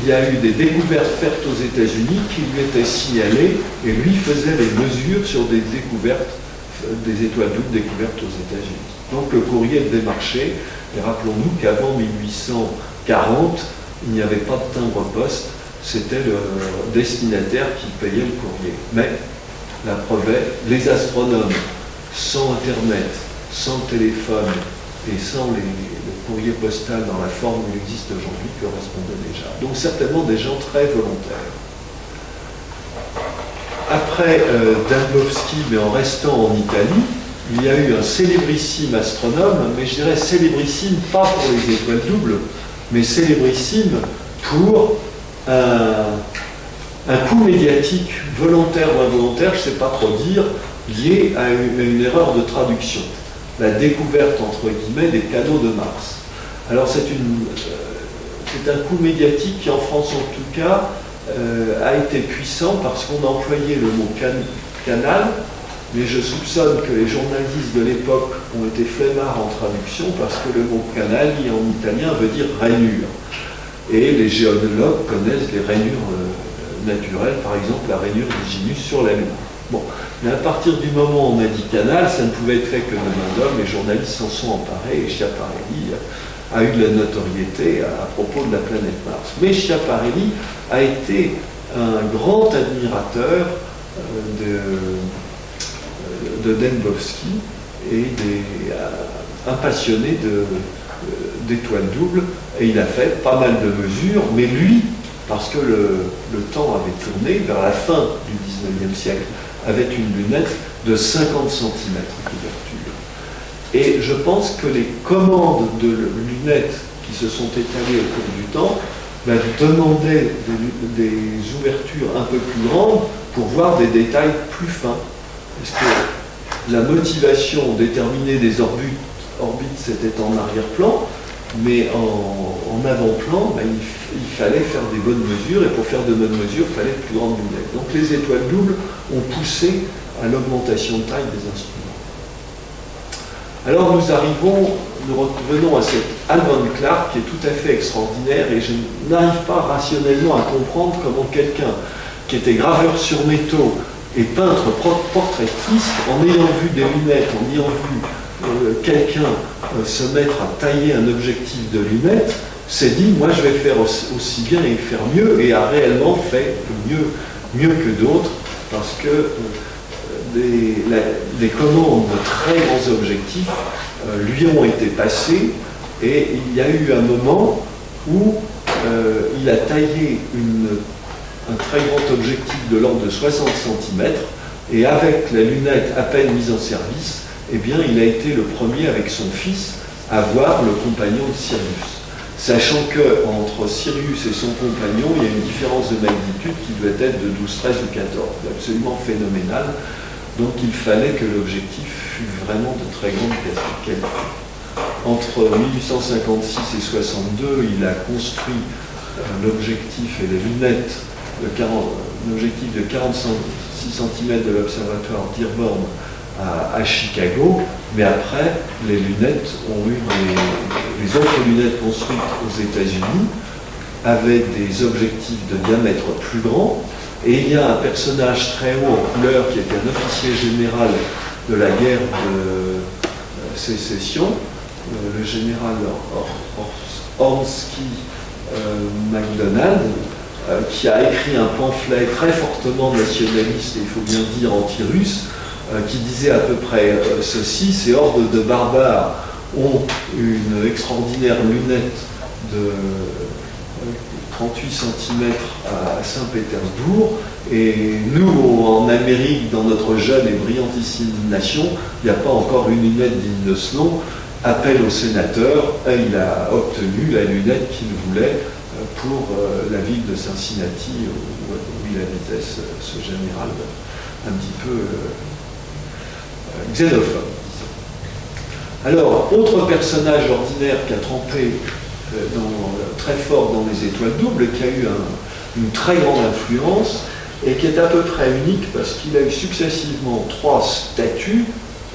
S1: Il y a eu des découvertes faites aux États-Unis qui lui étaient signalées et lui faisait les mesures sur des découvertes, des étoiles doubles découvertes aux États-Unis. Donc le courrier démarchait, et rappelons-nous qu'avant 1840, il n'y avait pas de timbre-poste, c'était le destinataire qui payait le courrier. Mais la preuve est, les astronomes, sans Internet, sans téléphone, et sans le courrier postal dans la forme où il existe aujourd'hui correspondait déjà. Donc certainement des gens très volontaires. Après Dębowski, mais en restant en Italie, il y a eu un célébrissime astronome, mais je dirais célébrissime pas pour les étoiles doubles, mais célébrissime pour un coup médiatique, volontaire ou involontaire, je ne sais pas trop dire, lié à une erreur de traduction. La découverte, entre guillemets, des canaux de Mars. Alors c'est un coup médiatique qui, en France en tout cas, a été puissant parce qu'on a employé le mot canal, mais je soupçonne que les journalistes de l'époque ont été flemmards en traduction parce que le mot canal, en italien, veut dire rainure. Et les géologues connaissent les rainures naturelles, par exemple la rainure d'Hyginus sur la Lune. Bon, mais à partir du moment où on a dit canal, ça ne pouvait être fait que de main d'homme, les journalistes s'en sont emparés, et Schiaparelli a eu de la notoriété à propos de la planète Mars. Mais Schiaparelli a été un grand admirateur de Dębowski et un passionné d'étoiles doubles, et il a fait pas mal de mesures, mais lui, parce que le temps avait tourné vers la fin du 19e siècle, avait une lunette de 50 cm d'ouverture. Et je pense que les commandes de lunettes qui se sont étalées au cours du temps demandaient des ouvertures un peu plus grandes pour voir des détails plus fins. Parce que la motivation déterminée des orbites c'était en arrière-plan, mais en avant-plan, il fallait faire des bonnes mesures, et pour faire de bonnes mesures, il fallait de plus grandes lunettes. Donc les étoiles doubles ont poussé à l'augmentation de taille des instruments. Alors nous revenons à cet Alvan Clark qui est tout à fait extraordinaire, et je n'arrive pas rationnellement à comprendre comment quelqu'un qui était graveur sur métaux et peintre portraitiste, en ayant vu des lunettes, en ayant vu quelqu'un se mettre à tailler un objectif de lunettes, s'est dit, moi je vais faire aussi bien et faire mieux, et a réellement fait mieux que d'autres, parce que des commandes de très grands objectifs lui ont été passées, et il y a eu un moment où il a taillé un très grand objectif de l'ordre de 60 cm, et avec la lunette à peine mise en service, eh bien, il a été le premier avec son fils à voir le compagnon de Sirius. Sachant qu'entre Sirius et son compagnon, il y a une différence de magnitude qui doit être de 12, 13 ou 14, absolument phénoménale. Donc il fallait que l'objectif fût vraiment de très grande qualité. Entre 1856 et 62, il a construit l'objectif et les lunettes, l'objectif de 46 cm de l'observatoire Dearborn à Chicago, mais après, les lunettes ont eu les autres lunettes construites aux États-Unis avaient des objectifs de diamètre plus grands, et il y a un personnage très haut en couleur qui était un officier général de la guerre de sécession, le général Ormsky MacDonald, qui a écrit un pamphlet très fortement nationaliste et il faut bien dire anti-russe, qui disait à peu près ceci: ces hordes de barbares ont une extraordinaire lunette de 38 cm à Saint-Pétersbourg, et nous, en Amérique, dans notre jeune et brillantissime nation, il n'y a pas encore une lunette digne de ce nom. Appel au sénateur, et il a obtenu la lunette qu'il voulait pour la ville de Cincinnati, où il habitait ce général un petit peu xénophobe. Alors, autre personnage ordinaire qui a trempé très fort dans les étoiles doubles, qui a eu une très grande influence, et qui est à peu près unique parce qu'il a eu successivement 3 statuts,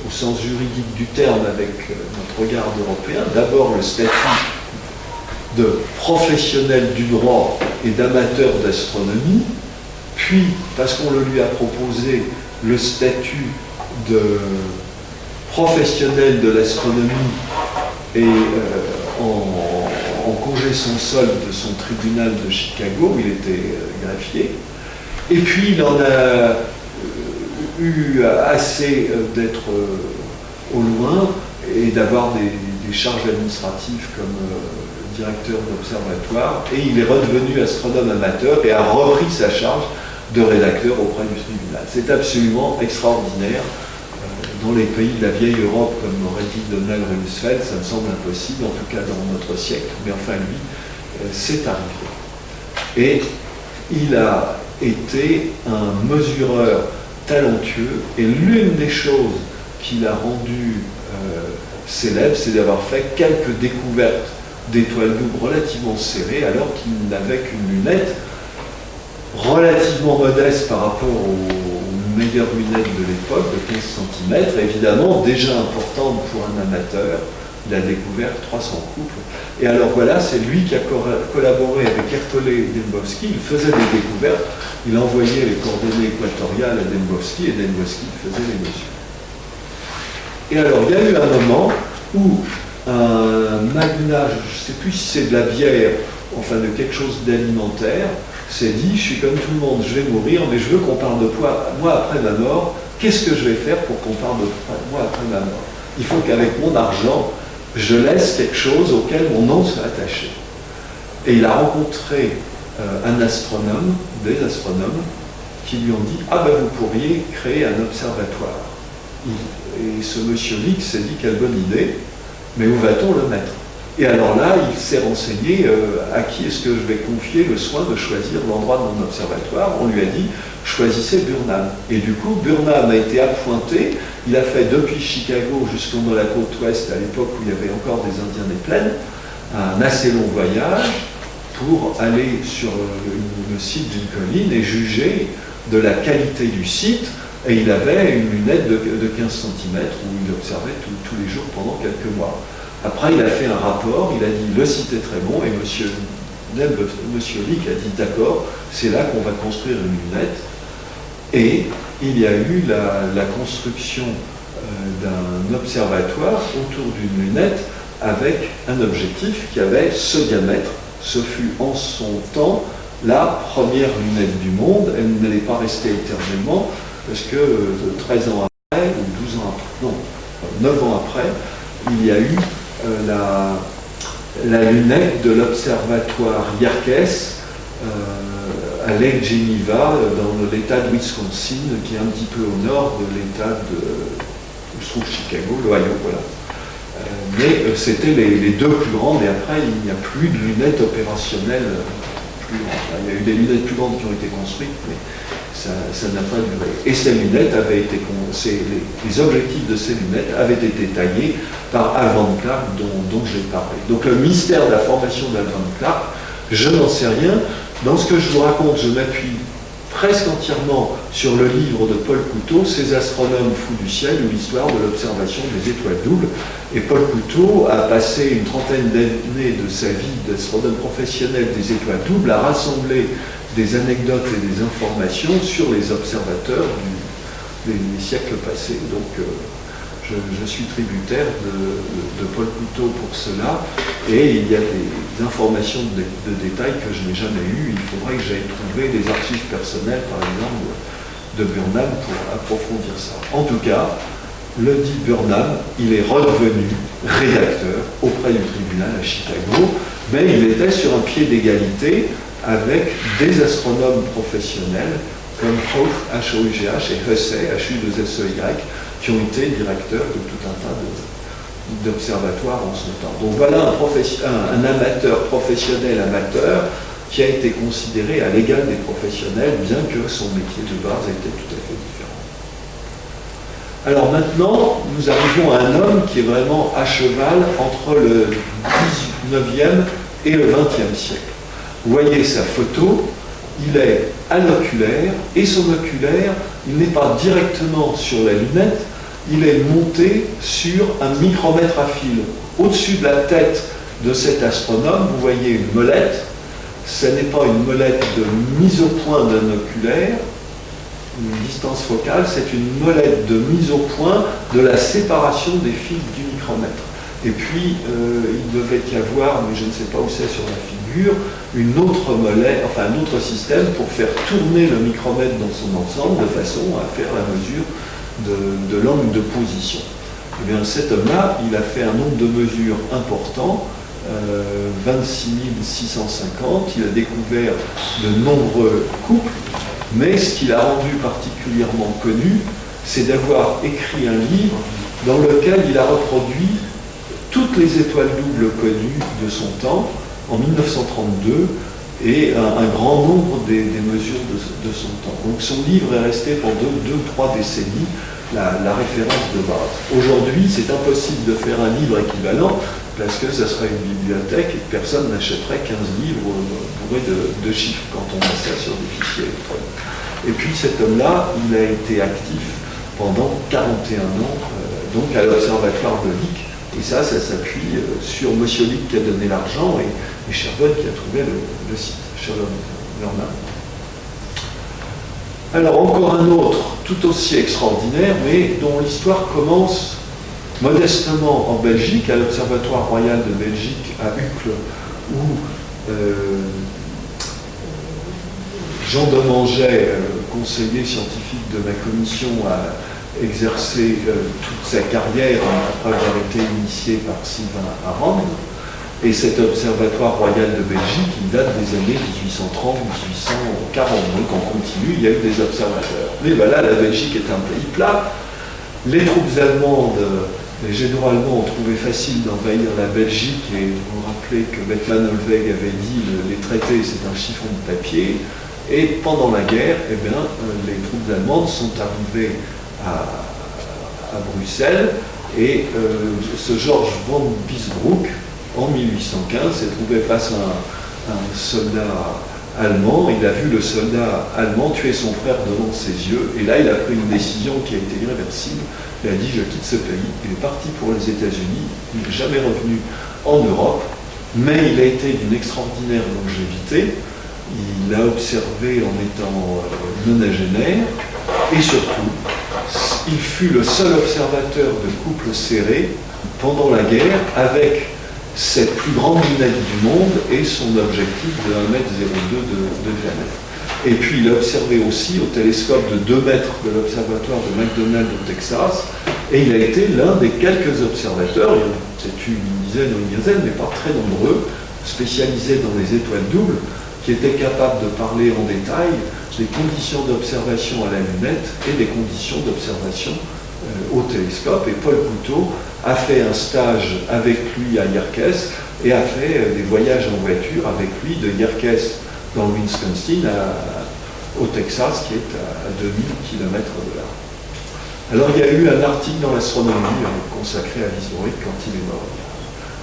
S1: au sens juridique du terme avec notre regard européen. D'abord le statut de professionnel du droit et d'amateur d'astronomie, puis, parce qu'on le lui a proposé, le statut de professionnel de l'astronomie, et en congé sans solde de son tribunal de Chicago, où il était greffier. Et puis il en a eu assez d'être au loin et d'avoir des des charges administratives comme directeur d'observatoire, et il est redevenu astronome amateur et a repris sa charge de rédacteur auprès du tribunal. C'est absolument extraordinaire. Dans les pays de la vieille Europe, comme aurait dit Donald Rumsfeld, ça me semble impossible, en tout cas dans notre siècle, mais enfin lui, c'est arrivé. Et il a été un mesureur talentueux, et l'une des choses qui l'a rendu célèbre, c'est d'avoir fait quelques découvertes d'étoiles doubles relativement serrées, alors qu'il n'avait qu'une lunette relativement modeste par rapport aux meilleures lunettes de l'époque, de 15 cm, évidemment déjà importante pour un amateur. Il a découvert 300 couples. Et alors voilà, c'est lui qui a collaboré avec Ercole et Dembowski. Il faisait des découvertes, il envoyait les coordonnées équatoriales à Dembowski, et Dembowski faisait les mesures. Et alors, il y a eu un moment où un magnat, je ne sais plus si c'est de la bière, enfin de quelque chose d'alimentaire, s'est dit, je suis comme tout le monde, je vais mourir, mais je veux qu'on parle de moi après ma mort. Qu'est-ce que je vais faire pour qu'on parle de moi après ma mort? Il faut qu'avec mon argent, je laisse quelque chose auquel mon nom soit attaché. Et il a rencontré un astronome, des astronomes, qui lui ont dit, ah ben vous pourriez créer un observatoire. Et ce monsieur Lick s'est dit, quelle bonne idée, mais où va-t-on le mettre? Et alors là, il s'est renseigné à qui est-ce que je vais confier le soin de choisir l'endroit de mon observatoire. On lui a dit, choisissez Burnham. Et du coup, Burnham a été appointé. Il a fait depuis Chicago jusqu'en dans la côte ouest, à l'époque où il y avait encore des Indiens des plaines, un assez long voyage pour aller sur le site d'une colline et juger de la qualité du site. Et il avait une lunette de 15 cm où il observait tous les jours pendant quelques mois. Après, il a fait un rapport, il a dit le site est très bon, et monsieur Lick a dit d'accord, c'est là qu'on va construire une lunette. Et il y a eu la construction d'un observatoire autour d'une lunette avec un objectif qui avait ce diamètre. Ce fut en son temps la première lunette du monde. Elle n'allait pas rester éternellement, parce que 13 ans après, ou 12 ans après, non, 9 ans après, il y a eu la lunette de l'observatoire Yerkes à Lake Geneva, dans l'État de Wisconsin, qui est un petit peu au nord de l'État où se trouve Chicago, l'Ohio, voilà. Mais c'était les deux plus grandes, et après il n'y a plus de lunettes opérationnelles plus grandes. Il y a eu des lunettes plus grandes qui ont été construites, mais ça n'a pas duré. Et ces lunettes avaient été, les objectifs de ces lunettes avaient été taillés par Al Van Clark, dont j'ai parlé. Donc le mystère de la formation d'Al Van Clark, je n'en sais rien. Dans ce que je vous raconte, je m'appuie presque entièrement sur le livre de Paul Couteau, Ces astronomes fous du ciel, ou l'histoire de l'observation des étoiles doubles. Et Paul Couteau a passé une trentaine d'années de sa vie d'astronome professionnel des étoiles doubles à rassembler des anecdotes et des informations sur les observateurs des siècles passés. Donc je suis tributaire de Paul Couteau pour cela, et il y a des informations de détails que je n'ai jamais eues. Il faudrait que j'aille trouver des archives personnelles, par exemple, de Burnham pour approfondir ça. En tout cas, le dit Burnham, il est redevenu rédacteur auprès du tribunal à Chicago, mais il était sur un pied d'égalité avec des astronomes professionnels comme Hauff, H-O-U-G-H, et Hussey, H-U-2-S-E-Y, qui ont été directeurs de tout un tas d'observatoires en son temps. Donc voilà un amateur professionnel amateur qui a été considéré à l'égal des professionnels, bien que son métier de base était tout à fait différent. Alors maintenant, nous arrivons à un homme qui est vraiment à cheval entre le 19e et le 20e siècle. Vous voyez sa photo, il est à l'oculaire, et son oculaire, il n'est pas directement sur la lunette, il est monté sur un micromètre à fil. Au-dessus de la tête de cet astronome, vous voyez une molette. Ce n'est pas une molette de mise au point d'un oculaire, une distance focale, c'est une molette de mise au point de la séparation des fils du micromètre. Et puis, il devait y avoir, mais je ne sais pas où c'est sur la figure, une autre molette, enfin un autre système pour faire tourner le micromètre dans son ensemble de façon à faire la mesure de l'angle de position. Eh bien, cet homme-là, il a fait un nombre de mesures important, 26 650, il a découvert de nombreux couples, mais ce qui l'a rendu particulièrement connu, c'est d'avoir écrit un livre dans lequel il a reproduit toutes les étoiles doubles connues de son temps, en 1932, et un grand nombre des mesures de son temps. Donc son livre est resté pendant 2 ou 3 décennies la référence de base. Aujourd'hui, c'est impossible de faire un livre équivalent, parce que ça serait une bibliothèque et que personne n'achèterait 15 livres bourrés de chiffres quand on met ça sur des fichiers électroniques. Et puis cet homme-là, il a été actif pendant 41 ans, donc à l'Observatoire de Lick, et ça s'appuie sur Monsieur Lick qui a donné l'argent et Sherborne qui a trouvé le site, Sherborne Lerman. Alors encore un autre, tout aussi extraordinaire, mais dont l'histoire commence modestement en Belgique, à l'Observatoire Royal de Belgique à Uccle, où Jean Demanget, conseiller scientifique de ma commission, a exercé toute sa carrière après avoir été initié par Sylvain Arande. Et cet Observatoire Royal de Belgique, il date des années 1830-1840, donc en continu, il y a eu des observateurs. Mais voilà, la Belgique est un pays plat. Les troupes allemandes, les généraux allemands ont trouvé facile d'envahir la Belgique, et vous vous rappelez que Bethmann Hollweg avait dit les traités c'est un chiffon de papier. Et pendant la guerre, eh bien, les troupes allemandes sont arrivées à Bruxelles, et ce Georges von Bisbrook, en 1815, s'est trouvé face à un soldat allemand. Il a vu le soldat allemand tuer son frère devant ses yeux, et là il a pris une décision qui a été irréversible. Il a dit je quitte ce pays. Il est parti pour les États-Unis. Il n'est jamais revenu en Europe, mais il a été d'une extraordinaire longévité. Il a observé en étant nonagénaire, et surtout il fut le seul observateur de couples serrés pendant la guerre, avec cette plus grande lunette du monde et son objectif de 1,02 m de diamètre. Et puis il a observé aussi au télescope de 2 mètres de l'observatoire de McDonald au Texas, et il a été l'un des quelques observateurs, il y en a peut-être une dizaine ou une quinzaine, mais pas très nombreux, spécialisés dans les étoiles doubles, qui étaient capables de parler en détail des conditions d'observation à la lunette et des conditions d'observation au télescope. Et Paul Couteau a fait un stage avec lui à Yerkes et a fait des voyages en voiture avec lui de Yerkes dans le Wisconsin au Texas, qui est à 2000 km de là. Alors il y a eu un article dans l'astronomie consacré à Vizorek quand il est mort,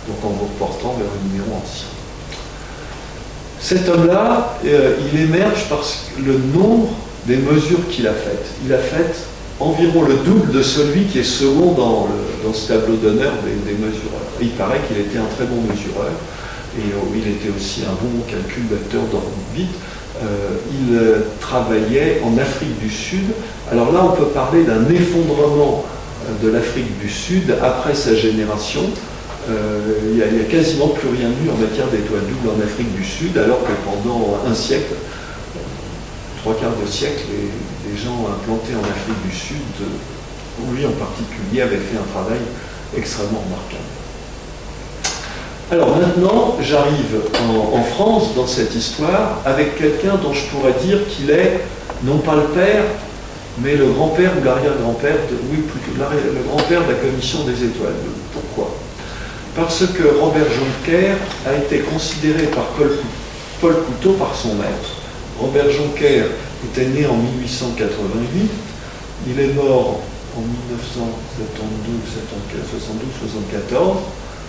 S1: donc en vous reportant vers un numéro ancien. Cet homme-là, il émerge parce que le nombre des mesures qu'il a faites. Il a fait environ le double de celui qui est second dans ce tableau d'honneur des mesureurs. Il paraît qu'il était un très bon mesureur, et il était aussi un bon calculateur d'orbite. Il travaillait en Afrique du Sud. Alors là, on peut parler d'un effondrement de l'Afrique du Sud après sa génération. Il n'y a quasiment plus rien eu en matière d'étoiles doubles en Afrique du Sud, alors que pendant un siècle, 3/4 de siècle, les gens implantés en Afrique du Sud, lui en particulier, avaient fait un travail extrêmement remarquable. Alors maintenant, j'arrive en France dans cette histoire avec quelqu'un dont je pourrais dire qu'il est non pas le père, mais le grand-père ou l'arrière-grand-père, le grand-père de la Commission des étoiles. Pourquoi ? Parce que Robert Jonker a été considéré par Paul Couteau, par son maître. Robert Jonker était né en 1888, il est mort en 1972-74,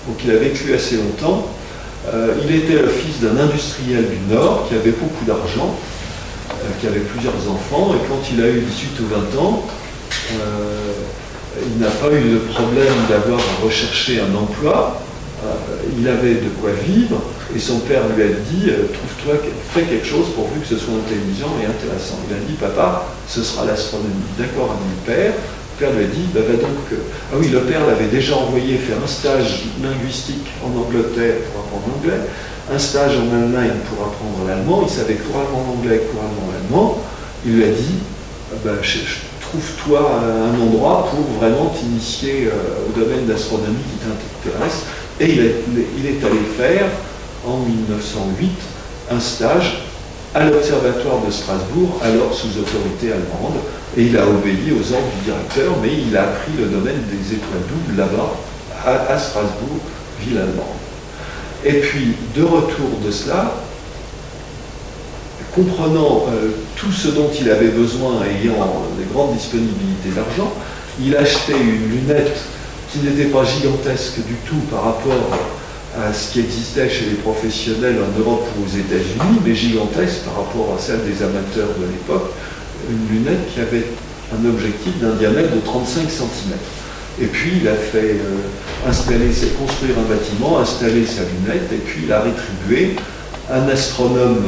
S1: donc il a vécu assez longtemps. Il était le fils d'un industriel du Nord qui avait beaucoup d'argent, qui avait plusieurs enfants, et quand il a eu 18 ou 20 ans, il n'a pas eu de problème d'avoir à rechercher un emploi. Il avait de quoi vivre, et son père lui a dit trouve-toi, fais quelque chose pourvu que ce soit intelligent et intéressant. Il a dit papa, ce sera l'astronomie. D'accord, a dit le père. Le père lui a dit va donc. Ah oui, le père l'avait déjà envoyé faire un stage linguistique en Angleterre pour apprendre l'anglais, un stage en Allemagne pour apprendre l'allemand. Il savait couramment l'anglais, couramment l'allemand. Il lui a dit trouve-toi un endroit pour vraiment t'initier au domaine d'astronomie qui t'intéresse. Et il est allé faire, en 1908, un stage à l'Observatoire de Strasbourg, alors sous autorité allemande, et il a obéi aux ordres du directeur, mais il a appris le domaine des étoiles doubles là-bas, à Strasbourg, ville allemande. Et puis, de retour de cela, comprenant tout ce dont il avait besoin, ayant des grandes disponibilités d'argent, il achetait une lunette qui n'était pas gigantesque du tout par rapport à ce qui existait chez les professionnels en Europe ou aux États-Unis, mais gigantesque par rapport à celle des amateurs de l'époque, une lunette qui avait un objectif d'un diamètre de 35 cm. Et puis il a fait construire un bâtiment, installer sa lunette, et puis il a rétribué un astronome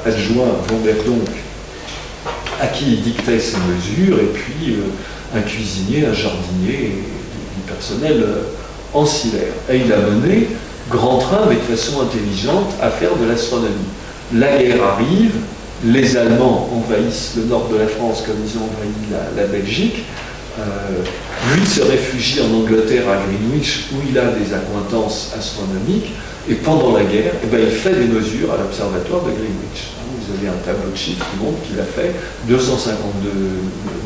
S1: adjoint, Van der Donck, à qui il dictait ses mesures, et puis un cuisinier, un jardinier, et du personnel ancillaire. Et il a mené grand train, mais de façon intelligente, à faire de l'astronomie. La guerre arrive, les Allemands envahissent le nord de la France comme ils ont envahi la Belgique. Lui se réfugie en Angleterre à Greenwich, où il a des accointances astronomiques, et pendant la guerre, il fait des mesures à l'observatoire de Greenwich. Vous avez un tableau de chiffres qui montre qu'il a fait 252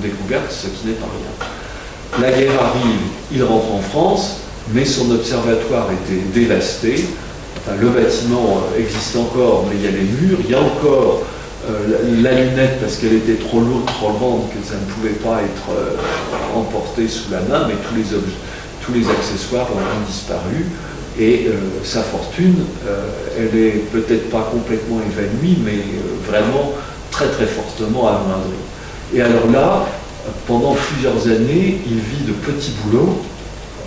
S1: découvertes, ce qui n'est pas rien. La guerre arrive, il rentre en France, mais son observatoire était dévasté. Enfin, le bâtiment existe encore, mais il y a les murs, il y a encore la lunette parce qu'elle était trop lourde, trop grande, que ça ne pouvait pas être emporté sous la main, mais tous les accessoires ont disparu. Et sa fortune, elle est peut-être pas complètement évanouie, mais vraiment très très fortement amoindrie. Et alors là, pendant plusieurs années, il vit de petits boulots,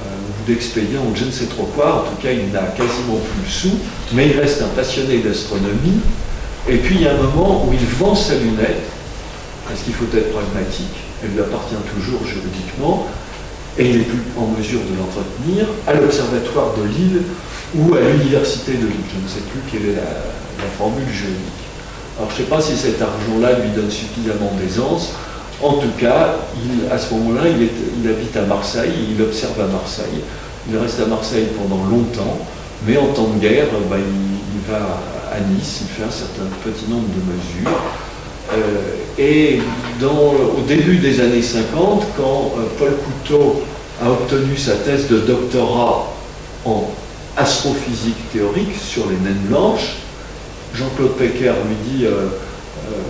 S1: ou d'expédients, ou je ne sais trop quoi. En tout cas, il n'a quasiment plus le sou, mais il reste un passionné d'astronomie. Et puis il y a un moment où il vend sa lunette, parce qu'il faut être pragmatique, elle lui appartient toujours juridiquement, et il n'est plus en mesure de l'entretenir, à l'Observatoire de Lille ou à l'Université de Lille. Je ne sais plus quelle est la formule juridique. Alors je ne sais pas si cet argent-là lui donne suffisamment d'aisance. En tout cas, à ce moment-là, il habite à Marseille, il observe à Marseille. Il reste à Marseille pendant longtemps, mais en temps de guerre, il va à Nice, il fait un certain petit nombre de mesures. Et au début des années 50, quand Paul Couteau a obtenu sa thèse de doctorat en astrophysique théorique sur les naines blanches, Jean-Claude Pecker lui dit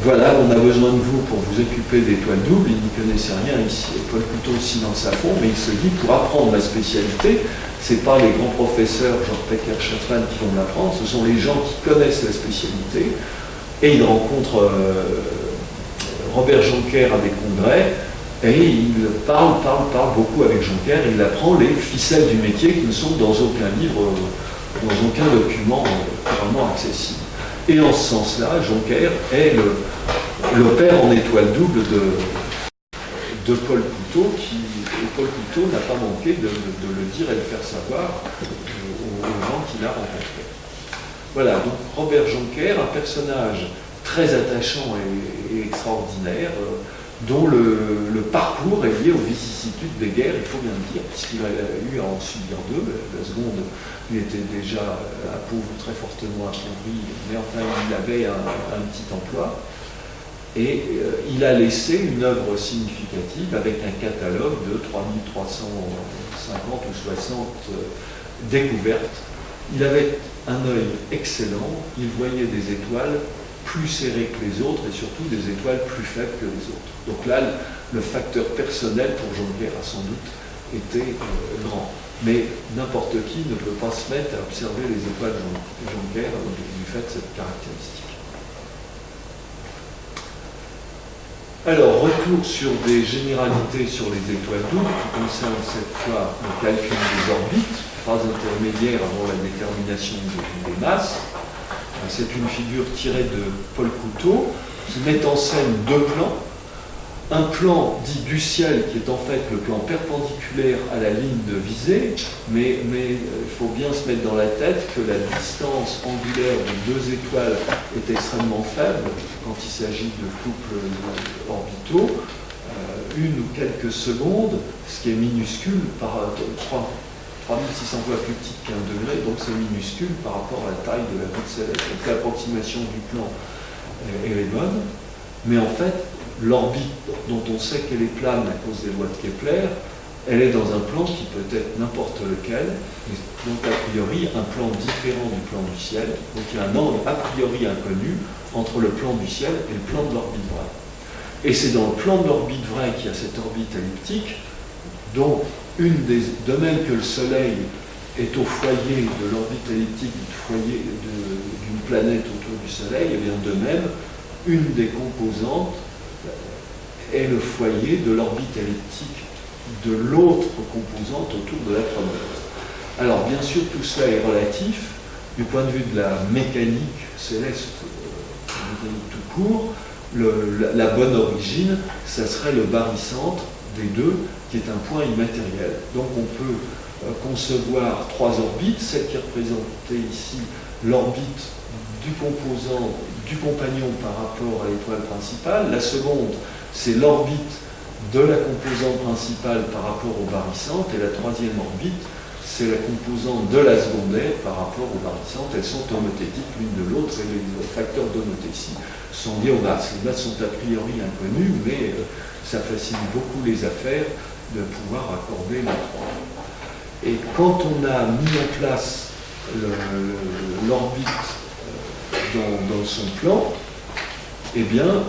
S1: voilà, on a besoin de vous pour vous occuper d'étoiles doubles. Il n'y connaissait rien ici. Et Paul Couteau s'y lance à fond, mais il se dit pour apprendre la spécialité, ce n'est pas les grands professeurs, genre Pecker-Schaffman, qui vont l'apprendre, ce sont les gens qui connaissent la spécialité. Et il rencontre Robert Jonker à des congrès, et il parle beaucoup avec Jonker, et il apprend les ficelles du métier qui ne sont dans aucun livre, dans aucun document vraiment accessible. Et en ce sens-là, Jonker est le père en étoile double de Paul Couteau, et Paul Couteau n'a pas manqué de le dire et de le faire savoir aux gens qu'il a rencontrés. Voilà, donc Robert Jonker, un personnage très attachant et extraordinaire, dont le parcours est lié aux vicissitudes des guerres, il faut bien le dire, puisqu'il a eu à en subir deux. La seconde, il était déjà un pauvre très fortement appauvri, mais enfin il avait un petit emploi. Et il a laissé une œuvre significative avec un catalogue de 3350 ou 60 découvertes. Il avait un œil excellent, il voyait des étoiles plus serrées que les autres et surtout des étoiles plus faibles que les autres. Donc là, le facteur personnel pour Jonker a sans doute été grand. Mais n'importe qui ne peut pas se mettre à observer les étoiles de Jonker du fait de cette caractéristique. Alors, retour sur des généralités sur les étoiles doubles qui concernent cette fois le calcul des orbites, phase intermédiaire avant la détermination des masses. C'est une figure tirée de Paul Couteau qui met en scène deux plans. Un plan dit du ciel qui est en fait le plan perpendiculaire à la ligne de visée, mais il faut bien se mettre dans la tête que la distance angulaire de deux étoiles est extrêmement faible quand il s'agit de couples orbitaux. une ou quelques secondes, ce qui est minuscule par 3600 fois plus petit qu'un degré, donc c'est minuscule par rapport à la taille de la voûte céleste. Donc l'approximation du plan, elle est bonne, mais en fait, l'orbite dont on sait qu'elle est plane à cause des lois de Kepler, elle est dans un plan qui peut être n'importe lequel, donc a priori un plan différent du plan du ciel, donc il y a un angle a priori inconnu entre le plan du ciel et le plan de l'orbite vraie. Et c'est dans le plan de l'orbite vraie qu'il y a cette orbite elliptique, dont de même que le Soleil est au foyer de l'orbite elliptique d'une planète autour du Soleil, et bien de même, une des composantes est le foyer de l'orbite elliptique de l'autre composante autour de la première. Alors bien sûr, tout cela est relatif du point de vue de la mécanique céleste, mécanique tout court. La bonne origine, ça serait le barycentre des deux, qui est un point immatériel. Donc on peut concevoir trois orbites, celle qui est représentée ici, l'orbite du compagnon par rapport à l'étoile principale. La seconde, c'est l'orbite de la composante principale par rapport au barycentre, et la troisième orbite, c'est la composante de la secondaire par rapport au barycentre. Elles sont homothétiques l'une de l'autre, et les facteurs d'homothétie sont liés aux masses. Les masses sont a priori inconnues, mais ça facilite beaucoup les affaires de pouvoir accorder les trois. Et quand on a mis en place l'orbite dans son plan, eh bien,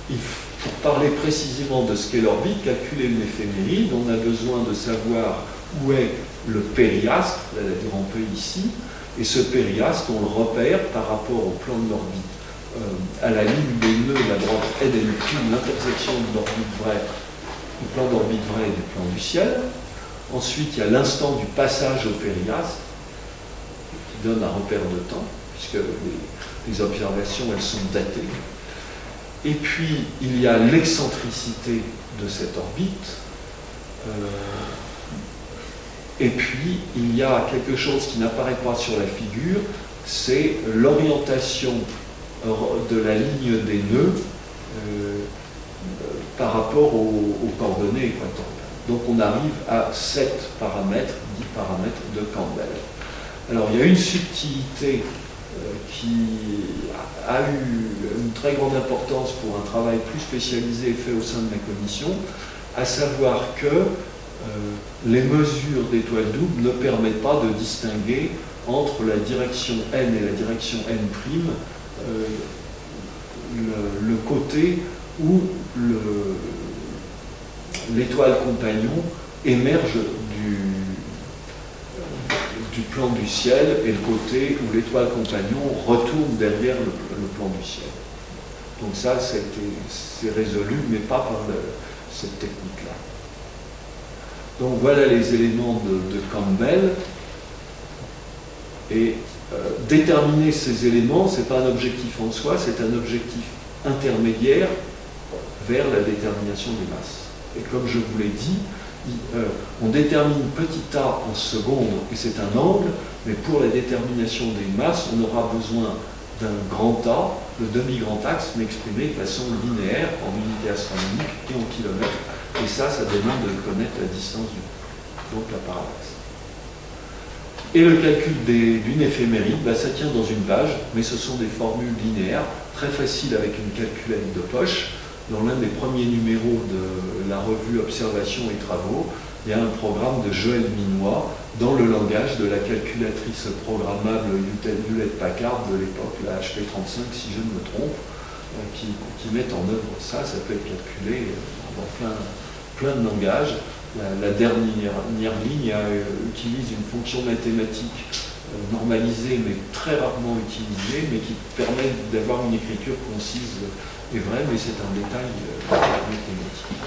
S1: pour parler précisément de ce qu'est l'orbite, calculer l'éphéméride, on a besoin de savoir où est le périastre, la lettre grand P ici, et ce périastre, on le repère par rapport au plan de l'orbite. À la ligne des nœuds, la droite est l'intersection de l'orbite vraie, du plan d'orbite vraie et du plan du ciel. Ensuite, il y a l'instant du passage au périastre, qui donne un repère de temps, puisque les observations, elles sont datées. Et puis, il y a l'excentricité de cette orbite. Et puis, il y a quelque chose qui n'apparaît pas sur la figure, c'est l'orientation de la ligne des nœuds par rapport aux coordonnées équatoriales. Donc, on arrive à 7 paramètres, 10 paramètres de Campbell. Alors, il y a une subtilité qui a eu une très grande importance pour un travail plus spécialisé fait au sein de la commission, à savoir que les mesures d'étoiles doubles ne permettent pas de distinguer entre la direction n et la direction n', le côté où l'étoile compagnon émerge du plan du ciel et le côté où l'étoile compagnon retourne derrière le plan du ciel. Donc ça, c'est résolu, mais pas par cette technique-là. Donc voilà les éléments de Campbell. Et déterminer ces éléments, ce n'est pas un objectif en soi, c'est un objectif intermédiaire vers la détermination des masses. Et comme je vous l'ai dit, on détermine petit a en seconde, et c'est un angle, mais pour la détermination des masses, on aura besoin d'un grand A, le demi-grand axe, mais exprimé de façon linéaire, en unité astronomique et en kilomètres. Et ça demande de connaître la distance donc la parallaxe. Et le calcul d'une éphéméride, ça tient dans une page, mais ce sont des formules linéaires, très faciles avec une calculette de poche. Dans l'un des premiers numéros de la revue Observations et Travaux, il y a un programme de Joël Minois dans le langage de la calculatrice programmable Hewlett-Packard de l'époque, la HP35 si je ne me trompe, qui met en œuvre ça. Ça peut être calculé dans plein de langages. La dernière ligne utilise une fonction mathématique normalisée mais très rarement utilisée, mais qui permet d'avoir une écriture concise et vraie, mais c'est un détail mathématique.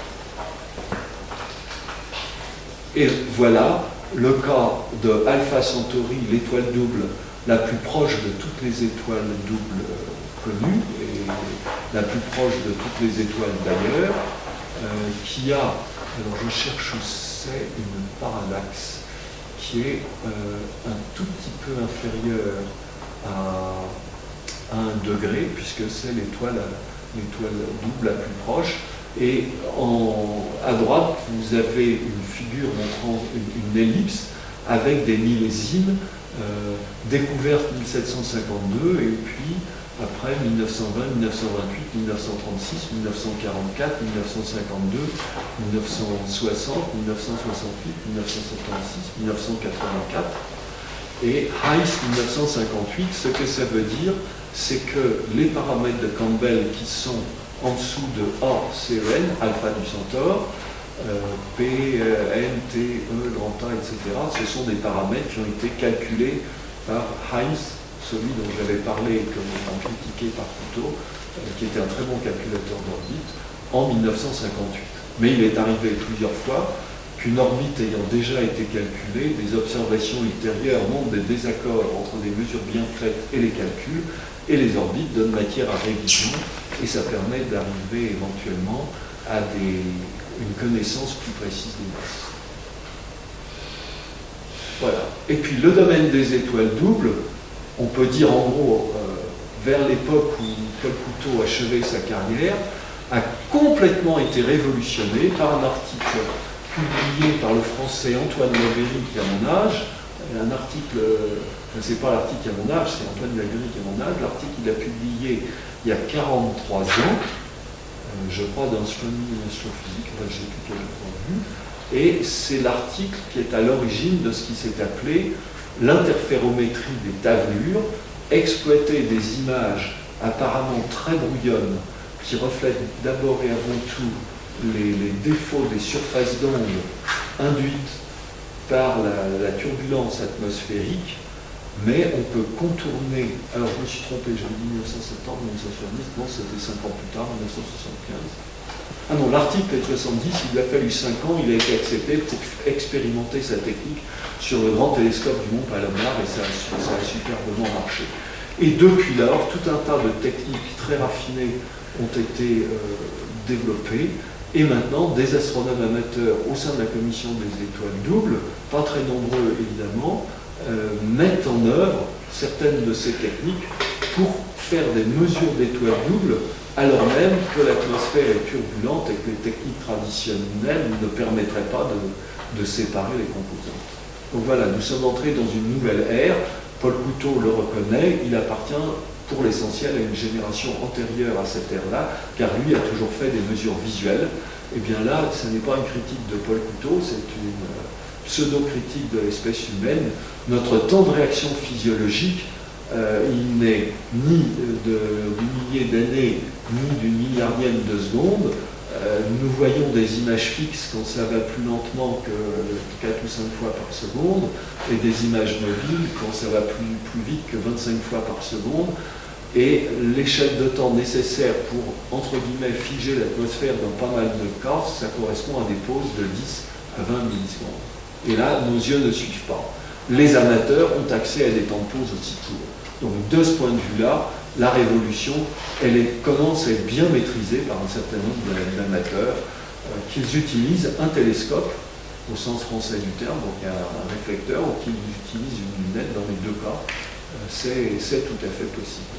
S1: Et voilà le cas de Alpha Centauri, l'étoile double la plus proche de toutes les étoiles doubles connues, et la plus proche de toutes les étoiles d'ailleurs, qui a, alors je cherche où c'est, une parallaxe qui est un tout petit peu inférieure à 1 degré, puisque c'est l'étoile double la plus proche. Et à droite, vous avez une figure montrant une ellipse avec des millésimes découvertes 1752 et puis après 1920, 1928, 1936, 1944, 1952, 1960, 1968, 1976, 1984 et Heiss 1958. Ce que ça veut dire, c'est que les paramètres de Campbell qui sont en dessous de A, C, E, N, alpha du centaure, P, N, T, E, grand A, etc., ce sont des paramètres qui ont été calculés par Heiss, celui dont j'avais parlé et que l'on a critiqué par Couteau, qui était un très bon calculateur d'orbite, en 1958. Mais il est arrivé plusieurs fois qu'une orbite ayant déjà été calculée, des observations ultérieures montrent des désaccords entre des mesures bien faites et les calculs, et les orbites donnent matière à révision, et ça permet d'arriver éventuellement à une connaissance plus précise des masses. Voilà. Et puis le domaine des étoiles doubles, on peut dire en gros, vers l'époque où Paul Couteau achevait sa carrière, a complètement été révolutionné par un article publié par le français Antoine Laguerie qui a mon âge, un article, ce n'est pas l'article qui a mon âge, c'est Antoine Laguerie qui a mon âge, l'article qu'il a publié il y a 43 ans, je crois dans Astronomie et Astrophysique, j'ai tout vu, et c'est l'article qui est à l'origine de ce qui s'est appelé l'interférométrie des tavelures, exploiter des images apparemment très brouillonnes qui reflètent d'abord et avant tout les défauts des surfaces d'onde induites par la turbulence atmosphérique, mais on peut contourner. Alors je me suis trompé, j'ai dit 1970, 1970, non, c'était 5 ans plus tard, 1975. Ah non, l'article est 70, il lui a fallu 5 ans, il a été accepté pour expérimenter sa technique sur le grand télescope du Mont Palomar et ça a superbement marché. Et depuis lors, tout un tas de techniques très raffinées ont été développées et maintenant des astronomes amateurs au sein de la commission des étoiles doubles, pas très nombreux évidemment, mettent en œuvre certaines de ces techniques pour faire des mesures d'étoiles doubles alors même que l'atmosphère est turbulente et que les techniques traditionnelles ne permettraient pas de séparer les composantes. Donc voilà, nous sommes entrés dans une nouvelle ère. Paul Couteau le reconnaît, il appartient pour l'essentiel à une génération antérieure à cette ère-là, car lui a toujours fait des mesures visuelles. Et bien là, ce n'est pas une critique de Paul Couteau, c'est une pseudo-critique de l'espèce humaine. Notre temps de réaction physiologique, il n'est ni de milliers d'années, ni d'une milliardième de seconde. Nous voyons des images fixes quand ça va plus lentement que 4 ou 5 fois par seconde, et des images mobiles quand ça va plus vite que 25 fois par seconde. Et l'échelle de temps nécessaire pour, entre guillemets, figer l'atmosphère dans pas mal de cas, ça correspond à des pauses de 10 à 20 millisecondes. Et là, nos yeux ne suivent pas. Les amateurs ont accès à des temps de pause aussi courts. Donc de ce point de vue-là, la révolution, commence à être bien maîtrisée par un certain nombre d'amateurs qu'ils utilisent un télescope, au sens français du terme, donc il y a un réflecteur, ou qu'ils utilisent une lunette, dans les deux cas, c'est tout à fait possible.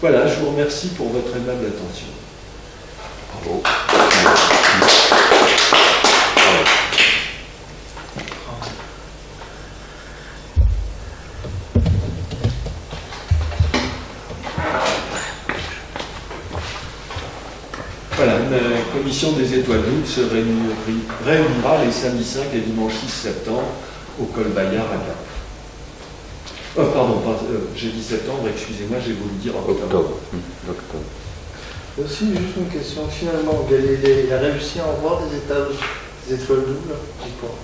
S1: Voilà, je vous remercie pour votre aimable attention.
S3: Bravo.
S1: Voilà, une commission des étoiles doubles se réunira les samedis 5 et dimanche 6 septembre au col Bayard à Gap. Pardon, j'ai dit septembre, excusez-moi, j'ai voulu dire octobre.
S3: Octobre.
S4: Aussi, juste une question. Finalement, Galilée a réussi à en voir des étoiles doubles ou pas?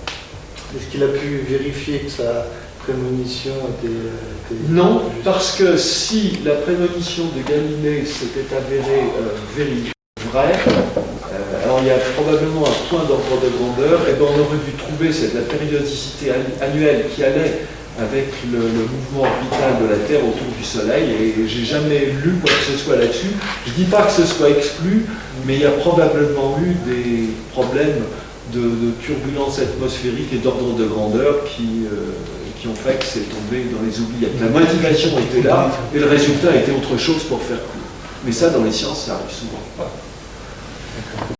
S4: Est-ce qu'il a pu vérifier que sa prémonition était
S1: non, parce que si la prémonition de Galilée s'était avérée vraie, alors il y a probablement un point d'ordre de grandeur, et ben on aurait dû trouver la périodicité annuelle qui allait avec le mouvement orbital de la Terre autour du Soleil, et j'ai jamais lu quoi que ce soit là-dessus. Je ne dis pas que ce soit exclu, mais il y a probablement eu des problèmes de turbulence atmosphérique et d'ordre de grandeur qui ont fait que c'est tombé dans les oubliettes. La motivation était là, et le résultat était autre chose pour faire court. Mais ça, dans les sciences, ça arrive souvent.